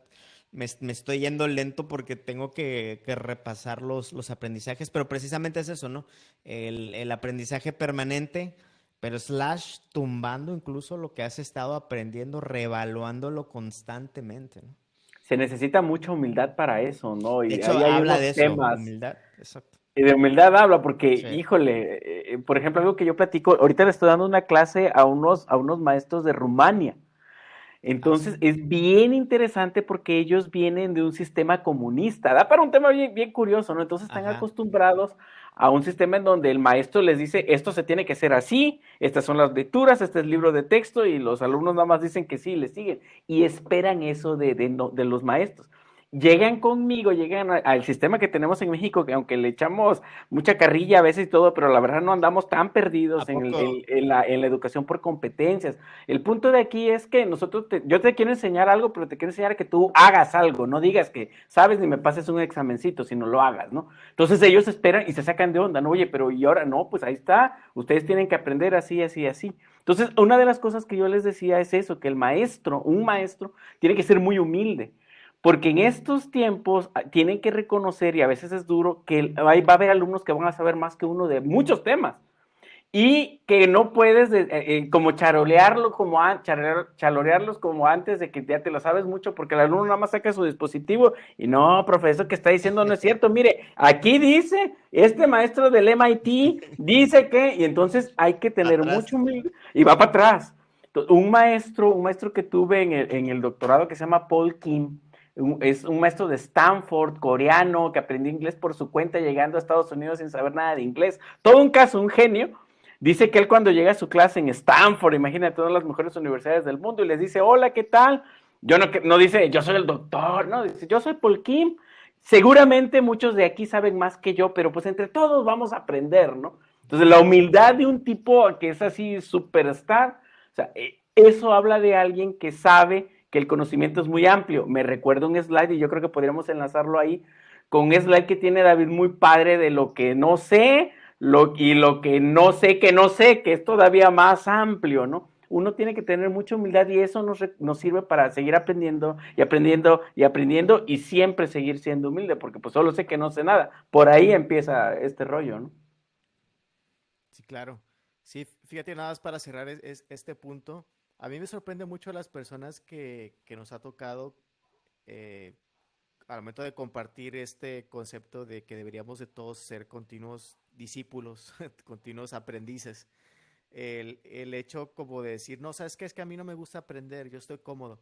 Me estoy yendo lento porque tengo que repasar los aprendizajes, pero precisamente es eso, ¿no? El aprendizaje permanente, pero / tumbando incluso lo que has estado aprendiendo, reevaluándolo constantemente, ¿no? Se necesita mucha humildad para eso, ¿no? Y de hecho, ahí hay habla unos de eso, temas. humildad, exacto. Y de humildad habla, porque, Sí. híjole, por ejemplo, algo que yo platico, ahorita le estoy dando una clase a unos maestros de Rumania. Entonces, es bien interesante porque ellos vienen de un sistema comunista. Da para un tema bien, bien curioso, ¿no? Entonces están acostumbrados a un sistema en donde el maestro les dice, esto se tiene que hacer así, estas son las lecturas, este es el libro de texto, y los alumnos nada más dicen que sí, le siguen, y esperan eso de los maestros. Llegan conmigo, llegan al sistema que tenemos en México, que aunque le echamos mucha carrilla a veces y todo, pero la verdad no andamos tan perdidos en la educación por competencias. El punto de aquí es que yo te quiero enseñar algo, pero te quiero enseñar que tú hagas algo, no digas que sabes ni me pases un examencito, sino lo hagas, ¿no? Entonces ellos esperan y se sacan de onda, ¿no? Oye, pero y ahora no, pues ahí está, ustedes tienen que aprender así, así, así. Entonces, una de las cosas que yo les decía es eso, que un maestro, tiene que ser muy humilde. Porque en estos tiempos tienen que reconocer, y a veces es duro, que va a haber alumnos que van a saber más que uno de muchos temas. Y que no puedes como chalorearlos como antes de que ya te lo sabes mucho, porque el alumno nada más saca su dispositivo y no, profesor, que está diciendo no es cierto. Mire, aquí dice, este maestro del MIT dice que, y entonces hay que tener mucho humildad, y va para atrás. Entonces, un maestro que tuve en el doctorado que se llama Paul Kim, es un maestro de Stanford, coreano, que aprendió inglés por su cuenta llegando a Estados Unidos sin saber nada de inglés. Todo un caso, un genio. Dice que él cuando llega a su clase en Stanford, imagínate todas las mejores universidades del mundo, y les dice, hola, ¿qué tal? No dice, yo soy el doctor, no, dice, yo soy Paul Kim. Seguramente muchos de aquí saben más que yo, pero pues entre todos vamos a aprender, ¿no? Entonces, la humildad de un tipo que es así superstar, o sea, eso habla de alguien que sabe que el conocimiento es muy amplio. Me recuerdo un slide, y yo creo que podríamos enlazarlo ahí, con un slide que tiene David muy padre de lo que no sé, y lo que no sé, que es todavía más amplio, ¿no? Uno tiene que tener mucha humildad y eso nos sirve para seguir aprendiendo y aprendiendo y aprendiendo y siempre seguir siendo humilde, porque pues solo sé que no sé nada. Por ahí empieza este rollo, ¿no? Sí, claro. Sí, fíjate, nada más para cerrar este punto. A mí me sorprende mucho las personas que nos ha tocado eh, al momento de compartir este concepto de que deberíamos de todos ser continuos discípulos, continuos aprendices. El hecho como de decir, no, ¿sabes qué? Es que a mí no me gusta aprender, yo estoy cómodo.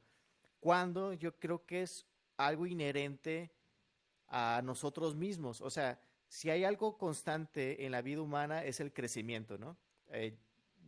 Cuando yo creo que es algo inherente a nosotros mismos. O sea, si hay algo constante en la vida humana es el crecimiento, ¿no? Eh,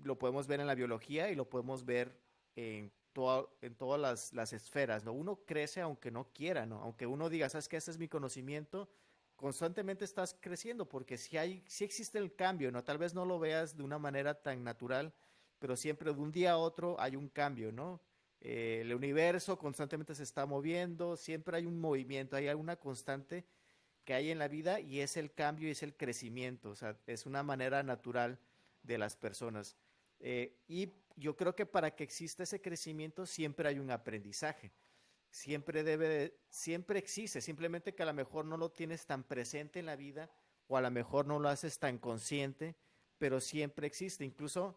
lo podemos ver en la biología y lo podemos ver en todas las esferas, ¿no? Uno crece aunque no quiera, ¿no? Aunque uno diga, ¿sabes qué? Este es mi conocimiento, constantemente estás creciendo porque si existe el cambio, ¿no? Tal vez no lo veas de una manera tan natural, pero siempre de un día a otro hay un cambio, ¿no? El universo constantemente se está moviendo, siempre hay un movimiento, hay alguna constante que hay en la vida y es el cambio y es el crecimiento, o sea, es una manera natural de las personas. Y yo creo que para que exista ese crecimiento siempre hay un aprendizaje, siempre existe, simplemente que a lo mejor no lo tienes tan presente en la vida o a lo mejor no lo haces tan consciente, pero siempre existe. Incluso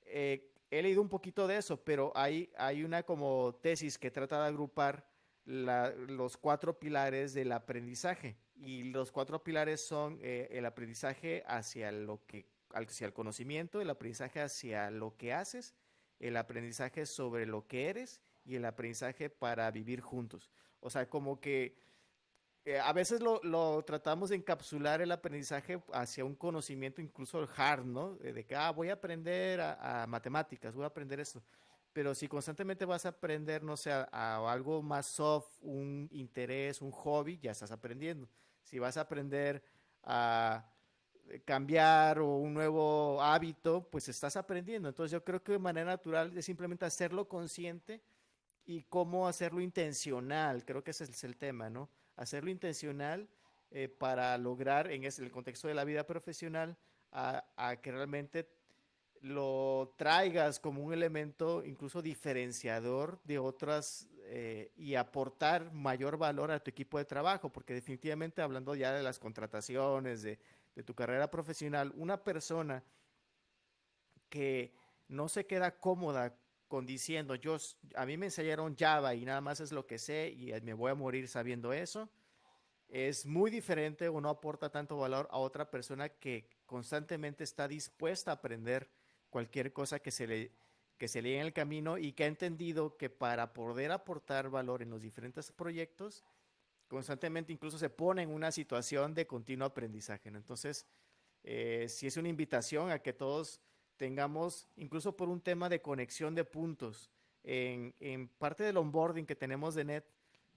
he leído un poquito de eso, pero hay una como tesis que trata de agrupar los 4 pilares del aprendizaje. Y los 4 pilares son el aprendizaje hacia el conocimiento, el aprendizaje hacia lo que haces, el aprendizaje sobre lo que eres y el aprendizaje para vivir juntos. O sea, como que a veces lo tratamos de encapsular el aprendizaje hacia un conocimiento incluso el hard, ¿no? De que, voy a aprender a matemáticas, voy a aprender esto. Pero si constantemente vas a aprender, no sé, a algo más soft, un interés, un hobby, ya estás aprendiendo. Si vas a aprender a cambiar o un nuevo hábito, pues estás aprendiendo. Entonces yo creo que de manera natural es simplemente hacerlo consciente y cómo hacerlo intencional. Creo que ese es el tema, ¿no? Hacerlo intencional para lograr en el contexto de la vida profesional a que realmente lo traigas como un elemento incluso diferenciador de otras y aportar mayor valor a tu equipo de trabajo, porque definitivamente hablando ya de las contrataciones, de tu carrera profesional, una persona que no se queda cómoda con diciendo, a mí me enseñaron Java y nada más es lo que sé y me voy a morir sabiendo eso, es muy diferente o no aporta tanto valor a otra persona que constantemente está dispuesta a aprender cualquier cosa que se lee en el camino y que ha entendido que para poder aportar valor en los diferentes proyectos, constantemente incluso se pone en una situación de continuo aprendizaje, ¿no? Entonces, sí es una invitación a que todos tengamos, incluso por un tema de conexión de puntos, en parte del onboarding que tenemos de NET,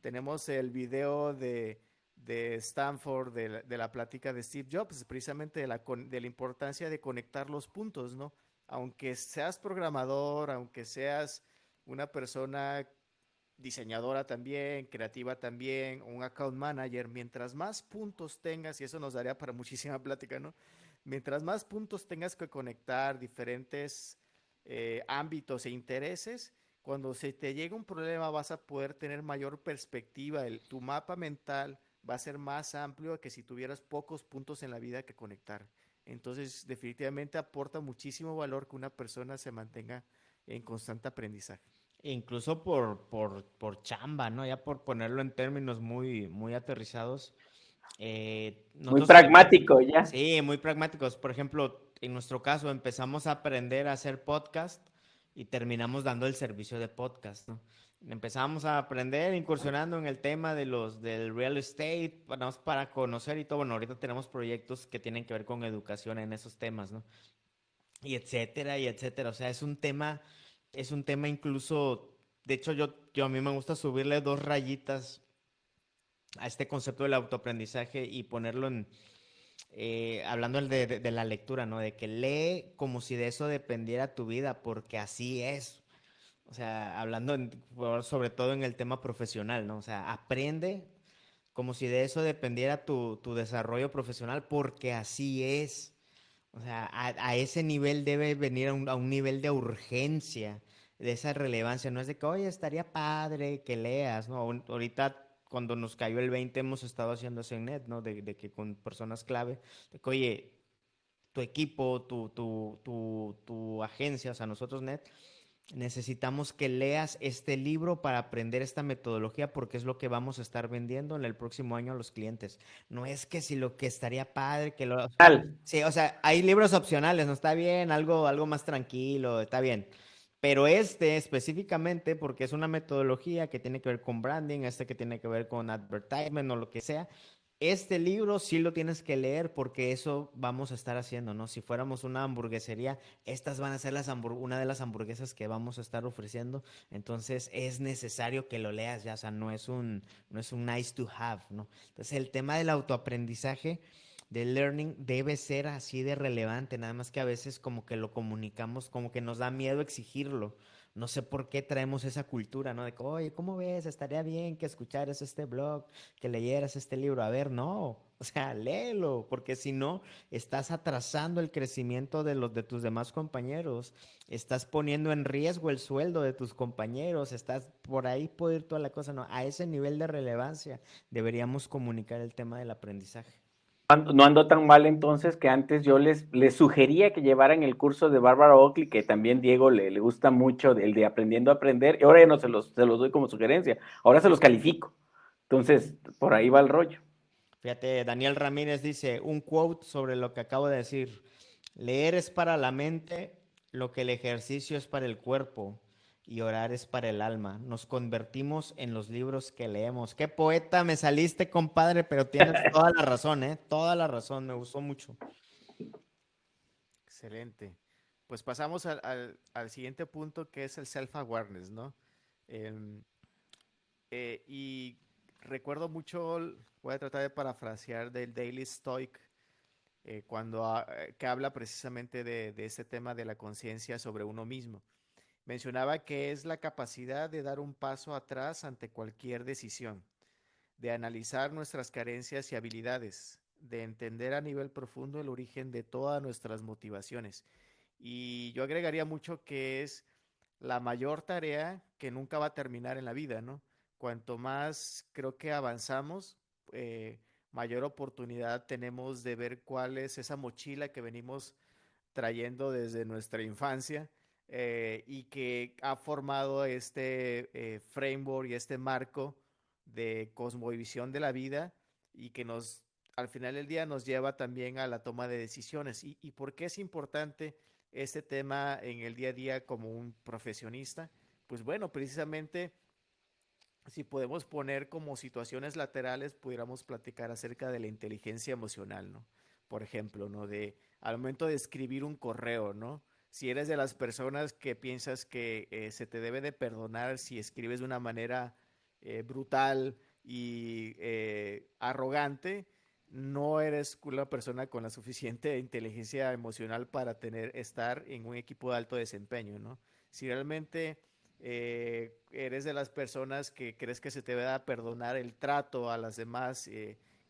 tenemos el video de Stanford, de la plática de Steve Jobs, precisamente de la importancia de conectar los puntos, ¿no? Aunque seas programador, aunque seas una persona diseñadora también, creativa también, un account manager, mientras más puntos tengas, y eso nos daría para muchísima plática, ¿no? Mientras más puntos tengas que conectar diferentes ámbitos e intereses, cuando se te llega un problema vas a poder tener mayor perspectiva, tu mapa mental va a ser más amplio que si tuvieras pocos puntos en la vida que conectar. Entonces, definitivamente aporta muchísimo valor que una persona se mantenga en constante aprendizaje. Incluso por chamba, ¿no? Ya por ponerlo en términos muy aterrizados. Muy Nosotros pragmático ya. sí, muy pragmáticos. Por ejemplo, en nuestro caso empezamos a aprender a hacer podcast y terminamos dando el servicio de podcast, ¿no? Empezamos a aprender incursionando en el tema del real estate, para conocer y todo. Bueno, ahorita tenemos proyectos que tienen que ver con educación en esos temas, ¿no? Y etcétera, y etcétera. O sea, es un tema incluso, de hecho, yo a mí me gusta subirle 2 rayitas a este concepto del autoaprendizaje y ponerlo hablando de la lectura, ¿no? De que lee como si de eso dependiera tu vida, porque así es. O sea, hablando sobre todo en el tema profesional, ¿no? O sea, aprende como si de eso dependiera tu desarrollo profesional, porque así es. O sea, a ese nivel debe venir a un nivel de urgencia, de esa relevancia. No es de que, oye, estaría padre que leas, ¿no? Ahorita, cuando nos cayó el 20 hemos estado haciendo eso en net, ¿no? De que con personas clave, de que, oye, tu equipo, tu agencia, o sea, nosotros net, necesitamos que leas este libro para aprender esta metodología porque es lo que vamos a estar vendiendo en el próximo año a los clientes. No es que si lo que estaría padre, que lo... Tal. Sí, o sea, hay libros opcionales, ¿no? Está bien, algo más tranquilo, está bien. Pero este específicamente, porque es una metodología que tiene que ver con branding, este que tiene que ver con advertisement o lo que sea, este libro sí lo tienes que leer porque eso vamos a estar haciendo, ¿no? Si fuéramos una hamburguesería, estas van a ser una de las hamburguesas que vamos a estar ofreciendo. Entonces es necesario que lo leas ya, o sea, no es un nice to have, ¿no? Entonces el tema del autoaprendizaje, del learning, debe ser así de relevante, nada más que a veces como que lo comunicamos, como que nos da miedo exigirlo. No sé por qué traemos esa cultura, ¿no? De que, oye, ¿cómo ves? Estaría bien que escucharas este blog, que leyeras este libro. A ver, no, o sea, léelo, porque si no, estás atrasando el crecimiento de los de tus demás compañeros, estás poniendo en riesgo el sueldo de tus compañeros, estás por ahí puede ir toda la cosa, no, a ese nivel de relevancia deberíamos comunicar el tema del aprendizaje. No ando tan mal entonces que antes yo les sugería que llevaran el curso de Bárbara Oakley, que también Diego le gusta mucho, el de Aprendiendo a Aprender, y ahora ya no se los doy como sugerencia, ahora se los califico. Entonces, por ahí va el rollo. Fíjate, Daniel Ramírez dice un quote sobre lo que acabo de decir. Leer es para la mente lo que el ejercicio es para el cuerpo y orar es para el alma. Nos convertimos en los libros que leemos. Qué poeta me saliste, compadre, pero tienes toda la razón, ¿eh? Toda la razón, me gustó mucho. Excelente. Pues pasamos al siguiente punto que es el self-awareness, ¿no? Em, y recuerdo mucho, voy a tratar de parafrasear del Daily Stoic, que habla precisamente de este tema de la conciencia sobre uno mismo. Mencionaba que es la capacidad de dar un paso atrás ante cualquier decisión, de analizar nuestras carencias y habilidades, de entender a nivel profundo el origen de todas nuestras motivaciones. Y yo agregaría mucho que es la mayor tarea que nunca va a terminar en la vida, ¿no? Cuanto más creo que avanzamos, mayor oportunidad tenemos de ver cuál es esa mochila que venimos trayendo desde nuestra infancia, y que ha formado este framework y este marco de cosmovisión de la vida y que al final del día nos lleva también a la toma de decisiones. ¿Y por qué es importante este tema en el día a día como un profesionista? Pues bueno, precisamente si podemos poner como situaciones laterales, pudiéramos platicar acerca de la inteligencia emocional, ¿no? Por ejemplo, ¿no? Al momento de escribir un correo, ¿no? Si eres de las personas que piensas que se te debe de perdonar si escribes de una manera brutal y arrogante, no eres una persona con la suficiente inteligencia emocional para estar en un equipo de alto desempeño, ¿no? Si realmente eres de las personas que crees que se te va a perdonar el trato a las demás,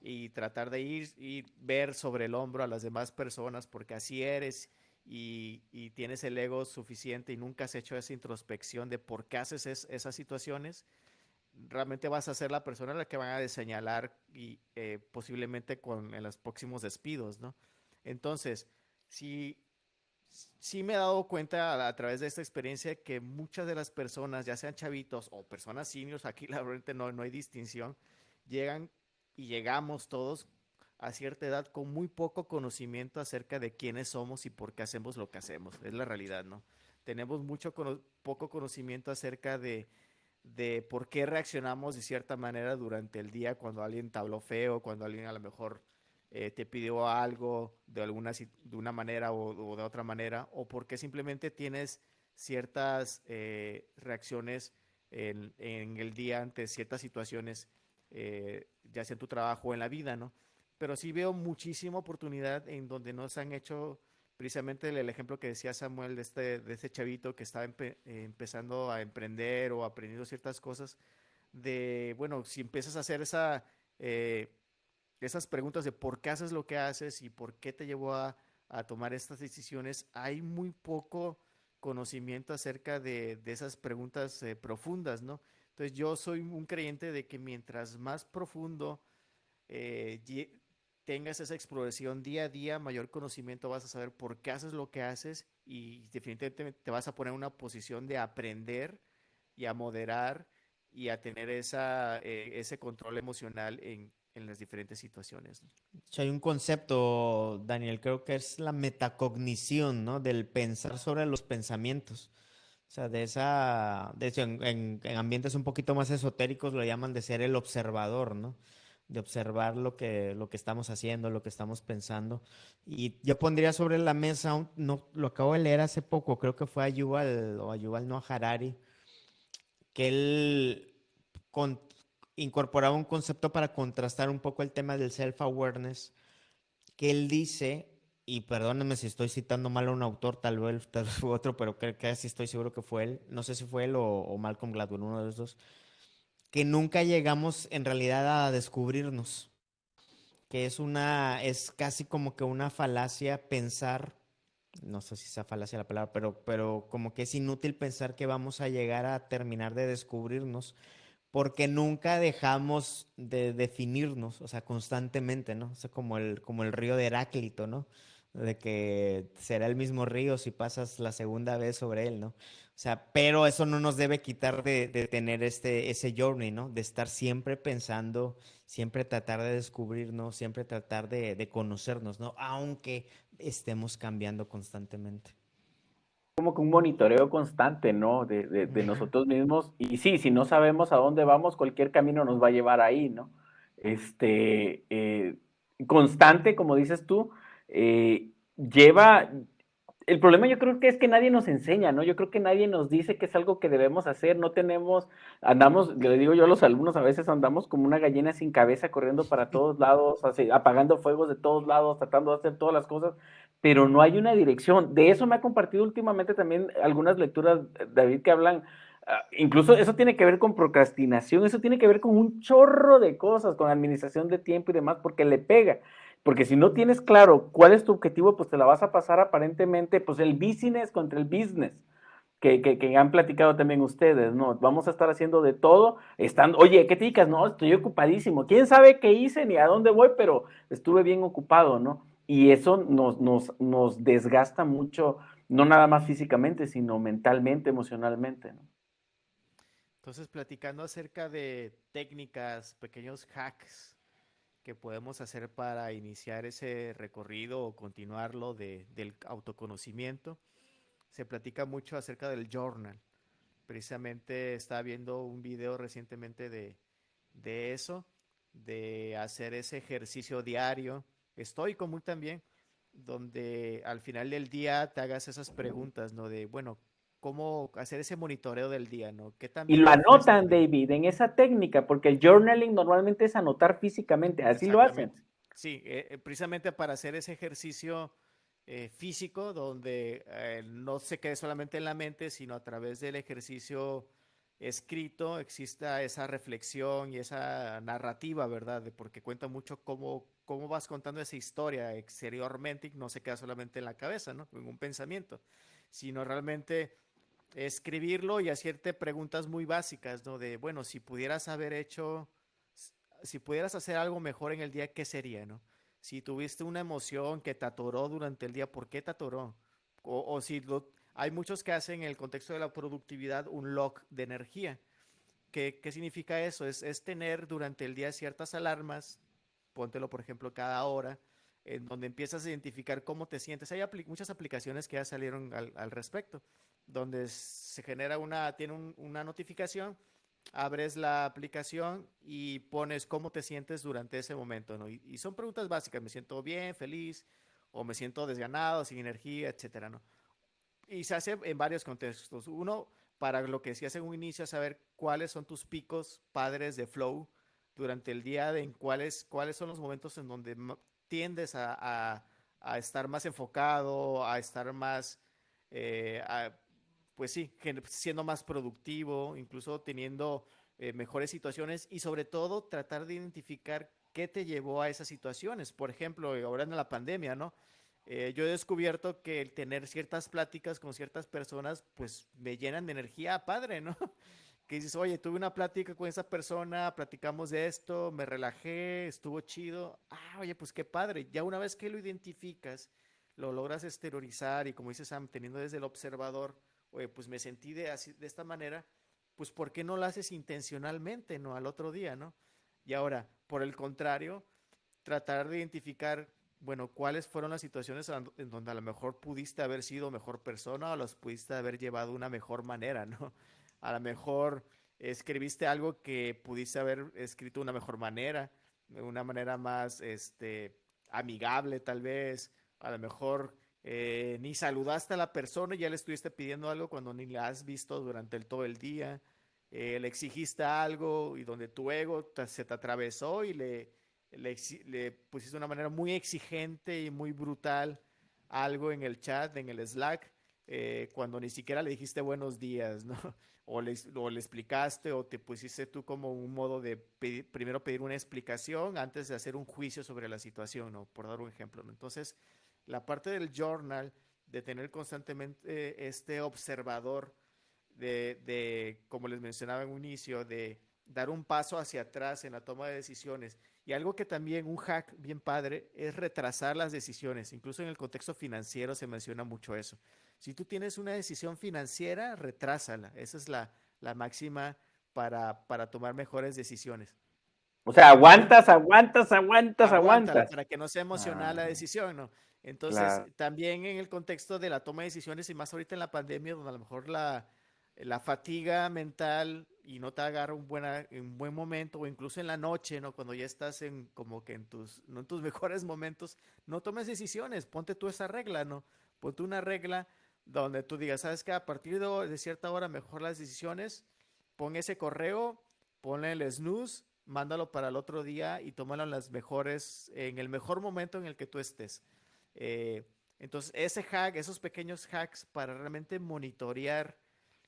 y tratar de ir y ver sobre el hombro a las demás personas porque así eres y tienes el ego suficiente y nunca has hecho esa introspección de por qué haces esas situaciones, realmente vas a ser la persona a la que van a señalar y posiblemente en los próximos despidos, ¿no? Entonces, si sí me he dado cuenta a través de esta experiencia que muchas de las personas, ya sean chavitos o personas seniors, aquí la verdad no hay distinción, llegan y llegamos todos a cierta edad con muy poco conocimiento acerca de quiénes somos y por qué hacemos lo que hacemos. Es la realidad, ¿no? Tenemos poco conocimiento acerca de por qué reaccionamos de cierta manera durante el día cuando alguien te habló feo, cuando alguien a lo mejor te pidió algo de una manera o de otra manera, o por qué simplemente tienes ciertas reacciones en el día ante ciertas situaciones, ya sea en tu trabajo o en la vida, ¿no? pero sí veo muchísima oportunidad en donde nos han hecho precisamente el ejemplo que decía Samuel de este chavito que estaba empezando a emprender o aprendiendo ciertas cosas, de, bueno, si empiezas a hacer eh, esas preguntas de por qué haces lo que haces y por qué te llevó a tomar estas decisiones, hay muy poco conocimiento acerca de esas preguntas profundas, ¿no? Entonces yo soy un creyente de que mientras más profundo eh, ye- tengas esa exploración día a día, mayor conocimiento vas a saber por qué haces lo que haces y definitivamente te vas a poner en una posición de aprender y a moderar y a tener ese control emocional en las diferentes situaciones, ¿no? Hay un concepto, Daniel, creo que es la metacognición, ¿no? Del pensar sobre los pensamientos. O sea, de hecho, en ambientes un poquito más esotéricos lo llaman de ser el observador, ¿no? De observar lo que estamos haciendo, lo que estamos pensando. Y yo pondría sobre la mesa, no, lo acabo de leer hace poco, creo que fue a Yuval Noah Harari, que él con- incorporaba un concepto para contrastar un poco el tema del self-awareness, que él dice, y perdónenme si estoy citando mal a un autor, tal vez fue otro, pero casi estoy seguro que fue él, no sé si fue él o Malcolm Gladwell, uno de los dos, que nunca llegamos en realidad a descubrirnos, que es casi como que una falacia pensar, no sé si sea falacia la palabra, pero como que es inútil pensar que vamos a llegar a terminar de descubrirnos porque nunca dejamos de definirnos, o sea, constantemente, ¿no? O sea, como el río de Heráclito, ¿no? De que será el mismo río si pasas la segunda vez sobre él, ¿no? O sea, pero eso no nos debe quitar de tener ese journey, ¿no? De estar siempre pensando, siempre tratar de descubrirnos, siempre tratar de conocernos, ¿no? Aunque estemos cambiando constantemente. Como que un monitoreo constante, ¿no? De Ujú. nosotros mismos. Y sí, si no sabemos a dónde vamos, cualquier camino nos va a llevar ahí, ¿no? Este, constante, como dices tú, lleva, el problema yo creo que es que nadie nos enseña, ¿no? Yo creo que nadie nos dice que es algo que debemos hacer, no tenemos, andamos, le digo yo a los alumnos, a veces andamos como una gallina sin cabeza corriendo para todos lados, así, apagando fuegos de todos lados, tratando de hacer todas las cosas, pero no hay una dirección. De eso me ha compartido últimamente también algunas lecturas, David, que hablan, incluso eso tiene que ver con procrastinación, eso tiene que ver con un chorro de cosas, con administración de tiempo y demás, porque le pega. Porque si no tienes claro cuál es tu objetivo, pues te la vas a pasar aparentemente, pues el business contra el business. Que han platicado también ustedes, ¿no? Vamos a estar haciendo de todo, estando, oye, ¿qué te digas? No, estoy ocupadísimo. ¿Quién sabe qué hice ni a dónde voy? Pero estuve bien ocupado, ¿no? Y eso nos desgasta mucho, no nada más físicamente, sino mentalmente, emocionalmente, ¿no? Entonces, platicando acerca de técnicas, pequeños hacks que podemos hacer para iniciar ese recorrido o continuarlo del autoconocimiento, se platica mucho acerca del journal. Precisamente estaba viendo un video recientemente de eso, de hacer ese ejercicio diario, estoico muy también, donde al final del día te hagas esas preguntas, ¿no? De, bueno, ¿cómo hacer ese monitoreo del día, ¿no? ¿Qué tan Y bien lo me fue este anotan, día? David, en esa técnica, porque el journaling normalmente es anotar físicamente, así lo hacen. Exactamente. Sí, precisamente para hacer ese ejercicio físico donde no se quede solamente en la mente, sino a través del ejercicio escrito exista esa reflexión y esa narrativa, ¿verdad? Porque cuenta mucho cómo vas contando esa historia exteriormente y no se queda solamente en la cabeza, ¿no? En un pensamiento, sino realmente escribirlo y hacerte preguntas muy básicas, ¿no? De, bueno, si pudieras hacer algo mejor en el día, ¿qué sería, no? Si tuviste una emoción que te atoró durante el día, ¿por qué te atoró? O si hay muchos que hacen en el contexto de la productividad un lock de energía. ¿Qué significa eso? Es tener durante el día ciertas alarmas, póntelo por ejemplo cada hora, en donde empiezas a identificar cómo te sientes. Hay muchas aplicaciones que ya salieron al respecto, donde se genera tiene una notificación, abres la aplicación y pones cómo te sientes durante ese momento, ¿no? Y son preguntas básicas, me siento bien, feliz, o me siento desganado, sin energía, etcétera, ¿no? Y se hace en varios contextos. Uno, para lo que decías en un inicio, saber cuáles son tus picos padres de flow, durante el día de en cuáles son los momentos en donde tiendes a estar más enfocado, a estar más, pues sí, siendo más productivo, incluso teniendo mejores situaciones y sobre todo tratar de identificar qué te llevó a esas situaciones. Por ejemplo, ahora en la pandemia, ¿no? Yo he descubierto que el tener ciertas pláticas con ciertas personas, pues me llenan de energía padre, ¿no? Que dices, oye, tuve una plática con esa persona, platicamos de esto, me relajé, estuvo chido. Ah, oye, pues qué padre. Ya una vez que lo identificas, lo logras exteriorizar y como dice Sam, teniendo desde el observador, oye, pues me sentí de esta manera, pues ¿por qué no lo haces intencionalmente, no? Al otro día, ¿no? Y ahora, por el contrario, tratar de identificar, bueno, cuáles fueron las situaciones en donde a lo mejor pudiste haber sido mejor persona o las pudiste haber llevado de una mejor manera, ¿no? A lo mejor escribiste algo que pudiste haber escrito de una mejor manera, de una manera más, amigable tal vez, a lo mejor ni saludaste a la persona y ya le estuviste pidiendo algo cuando ni la has visto durante todo el día, le exigiste algo y donde tu ego se te atravesó y le pusiste de una manera muy exigente y muy brutal algo en el chat, en el Slack, cuando ni siquiera le dijiste buenos días, ¿no? O le explicaste o te pusiste tú como un modo de primero pedir una explicación antes de hacer un juicio sobre la situación, ¿no? Por dar un ejemplo, ¿no? Entonces, la parte del journal, de tener constantemente este observador como les mencionaba en un inicio, de dar un paso hacia atrás en la toma de decisiones. Y algo que también, un hack bien padre, es retrasar las decisiones. Incluso en el contexto financiero se menciona mucho eso. Si tú tienes una decisión financiera, retrásala. Esa es la máxima para tomar mejores decisiones. O sea, Entonces, aguántala aguantas. para que no sea emocional Ah, la decisión, ¿no? Entonces, claro. también en el contexto de la toma de decisiones y más ahorita en la pandemia, donde a lo mejor la fatiga mental y no te agarra un buen momento o incluso en la noche, ¿no? Cuando ya estás como que no en tus mejores momentos, no tomes decisiones, ponte tú esa regla, ¿no? Ponte una regla donde tú digas, ¿sabes qué? A partir de cierta hora mejor las decisiones, pon ese correo, ponle el snooze, mándalo para el otro día y tómalo en el mejor momento en el que tú estés. Eh, entonces, esos pequeños hacks para realmente monitorear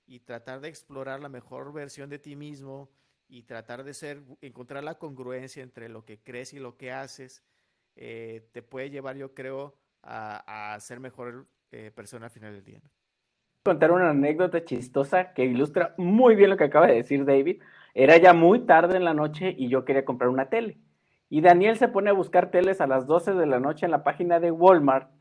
y tratar de explorar la mejor versión de ti mismo y tratar de encontrar la congruencia entre lo que crees y lo que haces, te puede llevar, yo creo, a ser mejor persona al final del día, ¿no? Contar una anécdota chistosa que ilustra muy bien lo que acaba de decir David. Era ya muy tarde en la noche y yo quería comprar una tele. Y Daniel se pone a buscar teles a las 12 de la noche en la página de Walmart.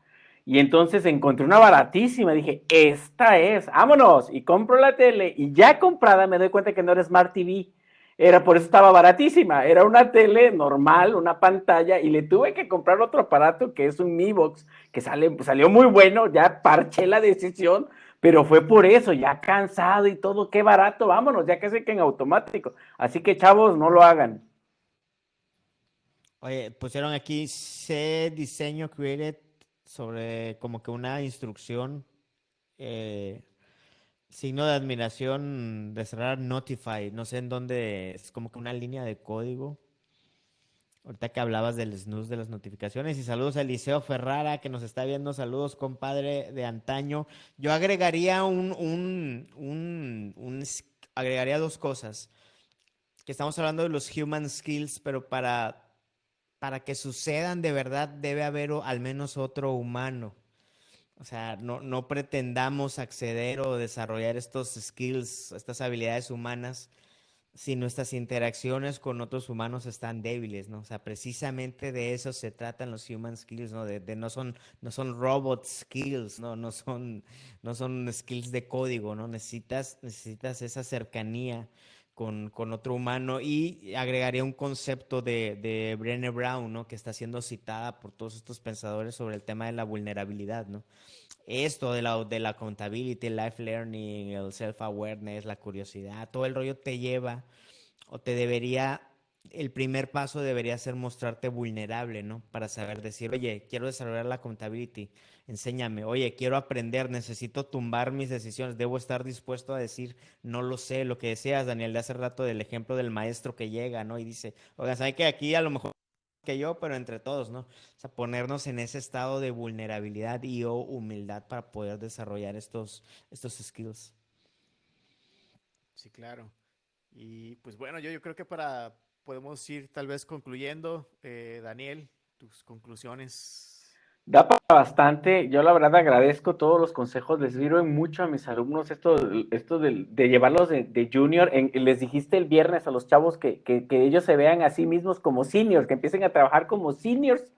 Y entonces encontré una baratísima. Dije, esta es, vámonos. Y compro la tele. Y ya comprada me doy cuenta que no era Smart TV. Era por eso estaba baratísima. Era una tele normal, una pantalla. Y le tuve que comprar otro aparato que es un Mi Box, que salió muy bueno. Ya parché la decisión, pero fue por eso, ya cansado y todo, qué barato, vámonos, ya casi que en automático. Así que chavos, no lo hagan. Oye, pusieron aquí C diseño created sobre como que una instrucción, eh, signo de admiración de cerrar Notify, no sé en dónde, es como que una línea de código. Ahorita que hablabas del snooze de las notificaciones y saludos a Eliseo Ferrara que nos está viendo, saludos compadre de antaño. Yo agregaría agregaría dos cosas, que estamos hablando de los human skills, pero para que sucedan de verdad debe haber al menos otro humano. O sea, no pretendamos acceder o desarrollar estos skills, estas habilidades humanas si nuestras interacciones con otros humanos están débiles, ¿no? O sea, precisamente de eso se tratan los human skills, ¿no? No son robot skills, ¿no? No son skills de código, ¿no? Necesitas esa cercanía con otro humano y agregaría un concepto de Brené Brown, ¿no? Que está siendo citada por todos estos pensadores sobre el tema de la vulnerabilidad, ¿no? Esto de la accountability, el life learning, el self-awareness, la curiosidad, todo el rollo te lleva o te debería el primer paso debería ser mostrarte vulnerable, ¿no? Para saber decir, oye, quiero desarrollar la accountability, enséñame, oye, quiero aprender, necesito tumbar mis decisiones, debo estar dispuesto a decir, no lo sé, lo que decías, Daniel, de hace rato del ejemplo del maestro que llega, ¿no? Y dice, oiga, ¿sabe que aquí a lo mejor que yo, pero entre todos, ¿no? O sea, ponernos en ese estado de vulnerabilidad y o humildad para poder desarrollar estos skills. Sí, claro. Y pues bueno, yo creo que podemos ir tal vez concluyendo. Daniel, tus conclusiones. Da para bastante. Yo la verdad agradezco todos los consejos, les sirven mucho a mis alumnos esto de llevarlos de junior. Les dijiste el viernes a los chavos que ellos se vean a sí mismos como seniors, que empiecen a trabajar como seniors,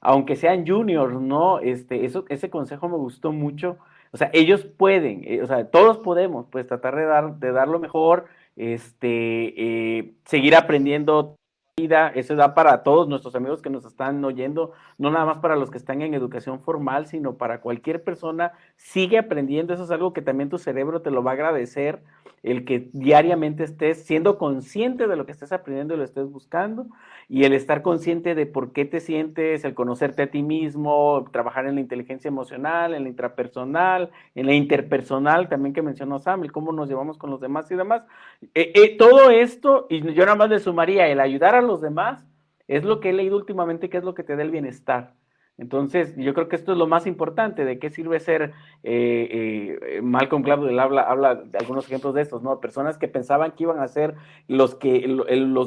aunque sean juniors, ¿no? Ese consejo me gustó mucho. O sea, ellos pueden, o sea, todos podemos, pues tratar de dar lo mejor, seguir aprendiendo vida. Eso da para todos nuestros amigos que nos están oyendo, no nada más para los que están en educación formal, sino para cualquier persona. Sigue aprendiendo, eso es algo que también tu cerebro te lo va a agradecer, el que diariamente estés siendo consciente de lo que estés aprendiendo y lo estés buscando, y el estar consciente de por qué te sientes, el conocerte a ti mismo, trabajar en la inteligencia emocional, en la intrapersonal, en la interpersonal, también que mencionó Sam, el cómo nos llevamos con los demás y demás. Todo esto, y yo nada más le sumaría, el ayudar a los demás, es lo que he leído últimamente, que es lo que te da el bienestar. Entonces, yo creo que esto es lo más importante, de qué sirve ser, Malcolm Gladwell habla de algunos ejemplos de estos, ¿no? Personas que pensaban que iban a ser los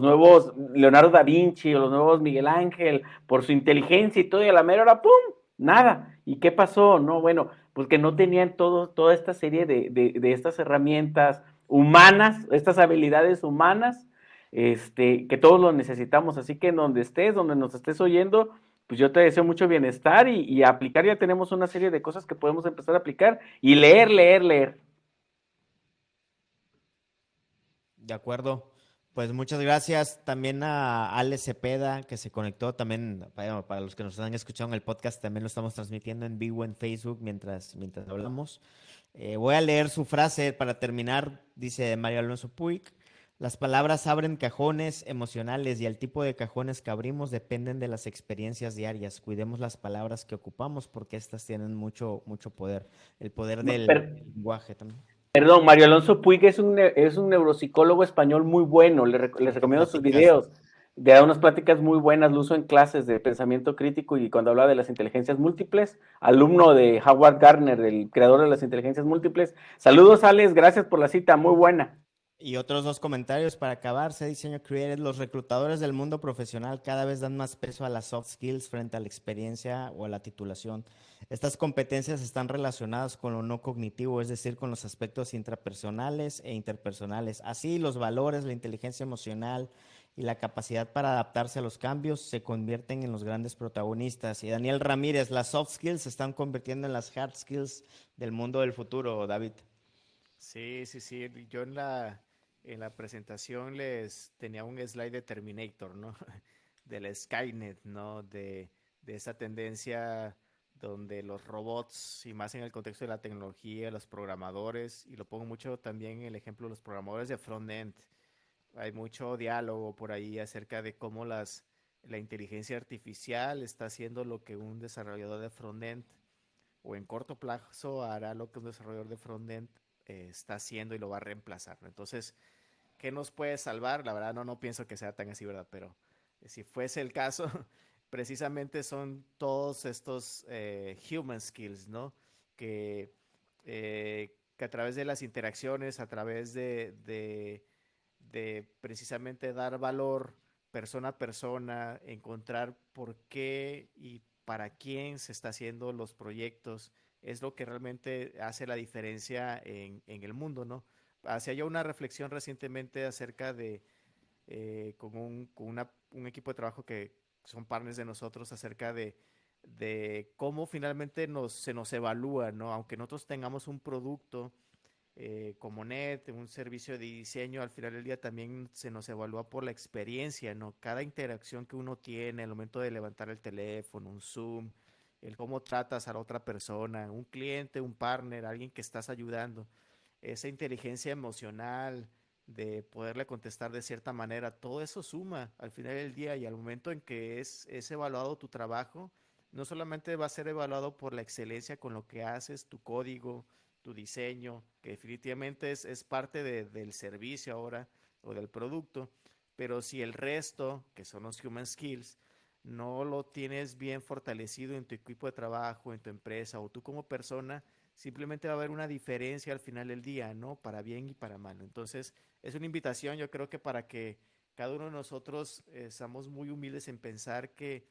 nuevos Leonardo da Vinci o los nuevos Miguel Ángel por su inteligencia y todo, y a la mera hora, ¡pum! Nada. ¿Y qué pasó? No, bueno, pues que no tenían toda esta serie de estas herramientas humanas, estas habilidades humanas, que todos lo necesitamos. Así que en donde estés, donde nos estés oyendo, pues yo te deseo mucho bienestar y aplicar. Ya tenemos una serie de cosas que podemos empezar a aplicar y leer, leer, leer. De acuerdo. Pues muchas gracias también a Ale Cepeda, que se conectó también, para los que nos están escuchando en el podcast, también lo estamos transmitiendo en vivo en Facebook mientras hablamos. Voy a leer su frase para terminar, dice Mario Alonso Puig. Las palabras abren cajones emocionales y el tipo de cajones que abrimos dependen de las experiencias diarias. Cuidemos las palabras que ocupamos porque estas tienen mucho poder. El poder del Per- lenguaje también. Perdón, Mario Alonso Puig es un neuropsicólogo español muy bueno. Les El que recomiendo sus platicas. videos. Da unas pláticas muy buenas, lo uso en clases de pensamiento crítico y cuando habla de las inteligencias múltiples, alumno de Howard Gardner, el creador de las inteligencias múltiples. Saludos, Alex, gracias por la cita, muy buena. Y otros dos comentarios para acabar. Se diseño created. Los reclutadores del mundo profesional cada vez dan más peso a las soft skills frente a la experiencia o a la titulación. Estas competencias están relacionadas con lo no cognitivo, es decir, con los aspectos intrapersonales e interpersonales. Así, los valores, la inteligencia emocional y la capacidad para adaptarse a los cambios se convierten en los grandes protagonistas. Y Daniel Ramírez, las soft skills se están convirtiendo en las hard skills del mundo del futuro, David. Sí, sí, sí. Yo en la presentación les tenía un slide de Terminator, ¿no? Del Skynet, ¿no? De esa tendencia donde los robots, y más en el contexto de la tecnología, los programadores, y lo pongo mucho también en el ejemplo de los programadores de front-end. Hay mucho diálogo por ahí acerca de cómo la inteligencia artificial está haciendo lo que un desarrollador de front-end o en corto plazo hará lo que un desarrollador de frontend está haciendo y lo va a reemplazar, ¿no? Entonces, ¿qué nos puede salvar? La verdad no pienso que sea tan así, ¿verdad? Pero si fuese el caso, precisamente son todos estos human skills, ¿no? Que, que a través de las interacciones, a través de precisamente dar valor persona a persona, encontrar por qué y para quién se está haciendo los proyectos, es lo que realmente hace la diferencia en el mundo, ¿no? Hacía yo una reflexión recientemente acerca de, un equipo de trabajo que son partners de nosotros, acerca de cómo finalmente se nos evalúa, ¿no? Aunque nosotros tengamos un producto, como NET, un servicio de diseño, al final del día también se nos evalúa por la experiencia, ¿no? Cada interacción que uno tiene, el momento de levantar el teléfono, un Zoom, el cómo tratas a la otra persona, un cliente, un partner, alguien que estás ayudando, esa inteligencia emocional, de poderle contestar de cierta manera, todo eso suma al final del día y al momento en que es evaluado tu trabajo, no solamente va a ser evaluado por la excelencia con lo que haces, tu código, tu diseño, que definitivamente es parte del servicio ahora o del producto, pero si el resto, que son los human skills, no lo tienes bien fortalecido en tu equipo de trabajo, en tu empresa o tú como persona, simplemente va a haber una diferencia al final del día, ¿no? Para bien y para mal. Entonces, es una invitación, yo creo que para que cada uno de nosotros seamos muy humildes en pensar que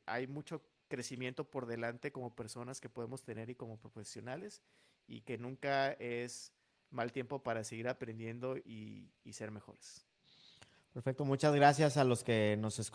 hay mucho crecimiento por delante como personas que podemos tener y como profesionales y que nunca es mal tiempo para seguir aprendiendo y ser mejores. Perfecto, muchas gracias a los que nos escuchan.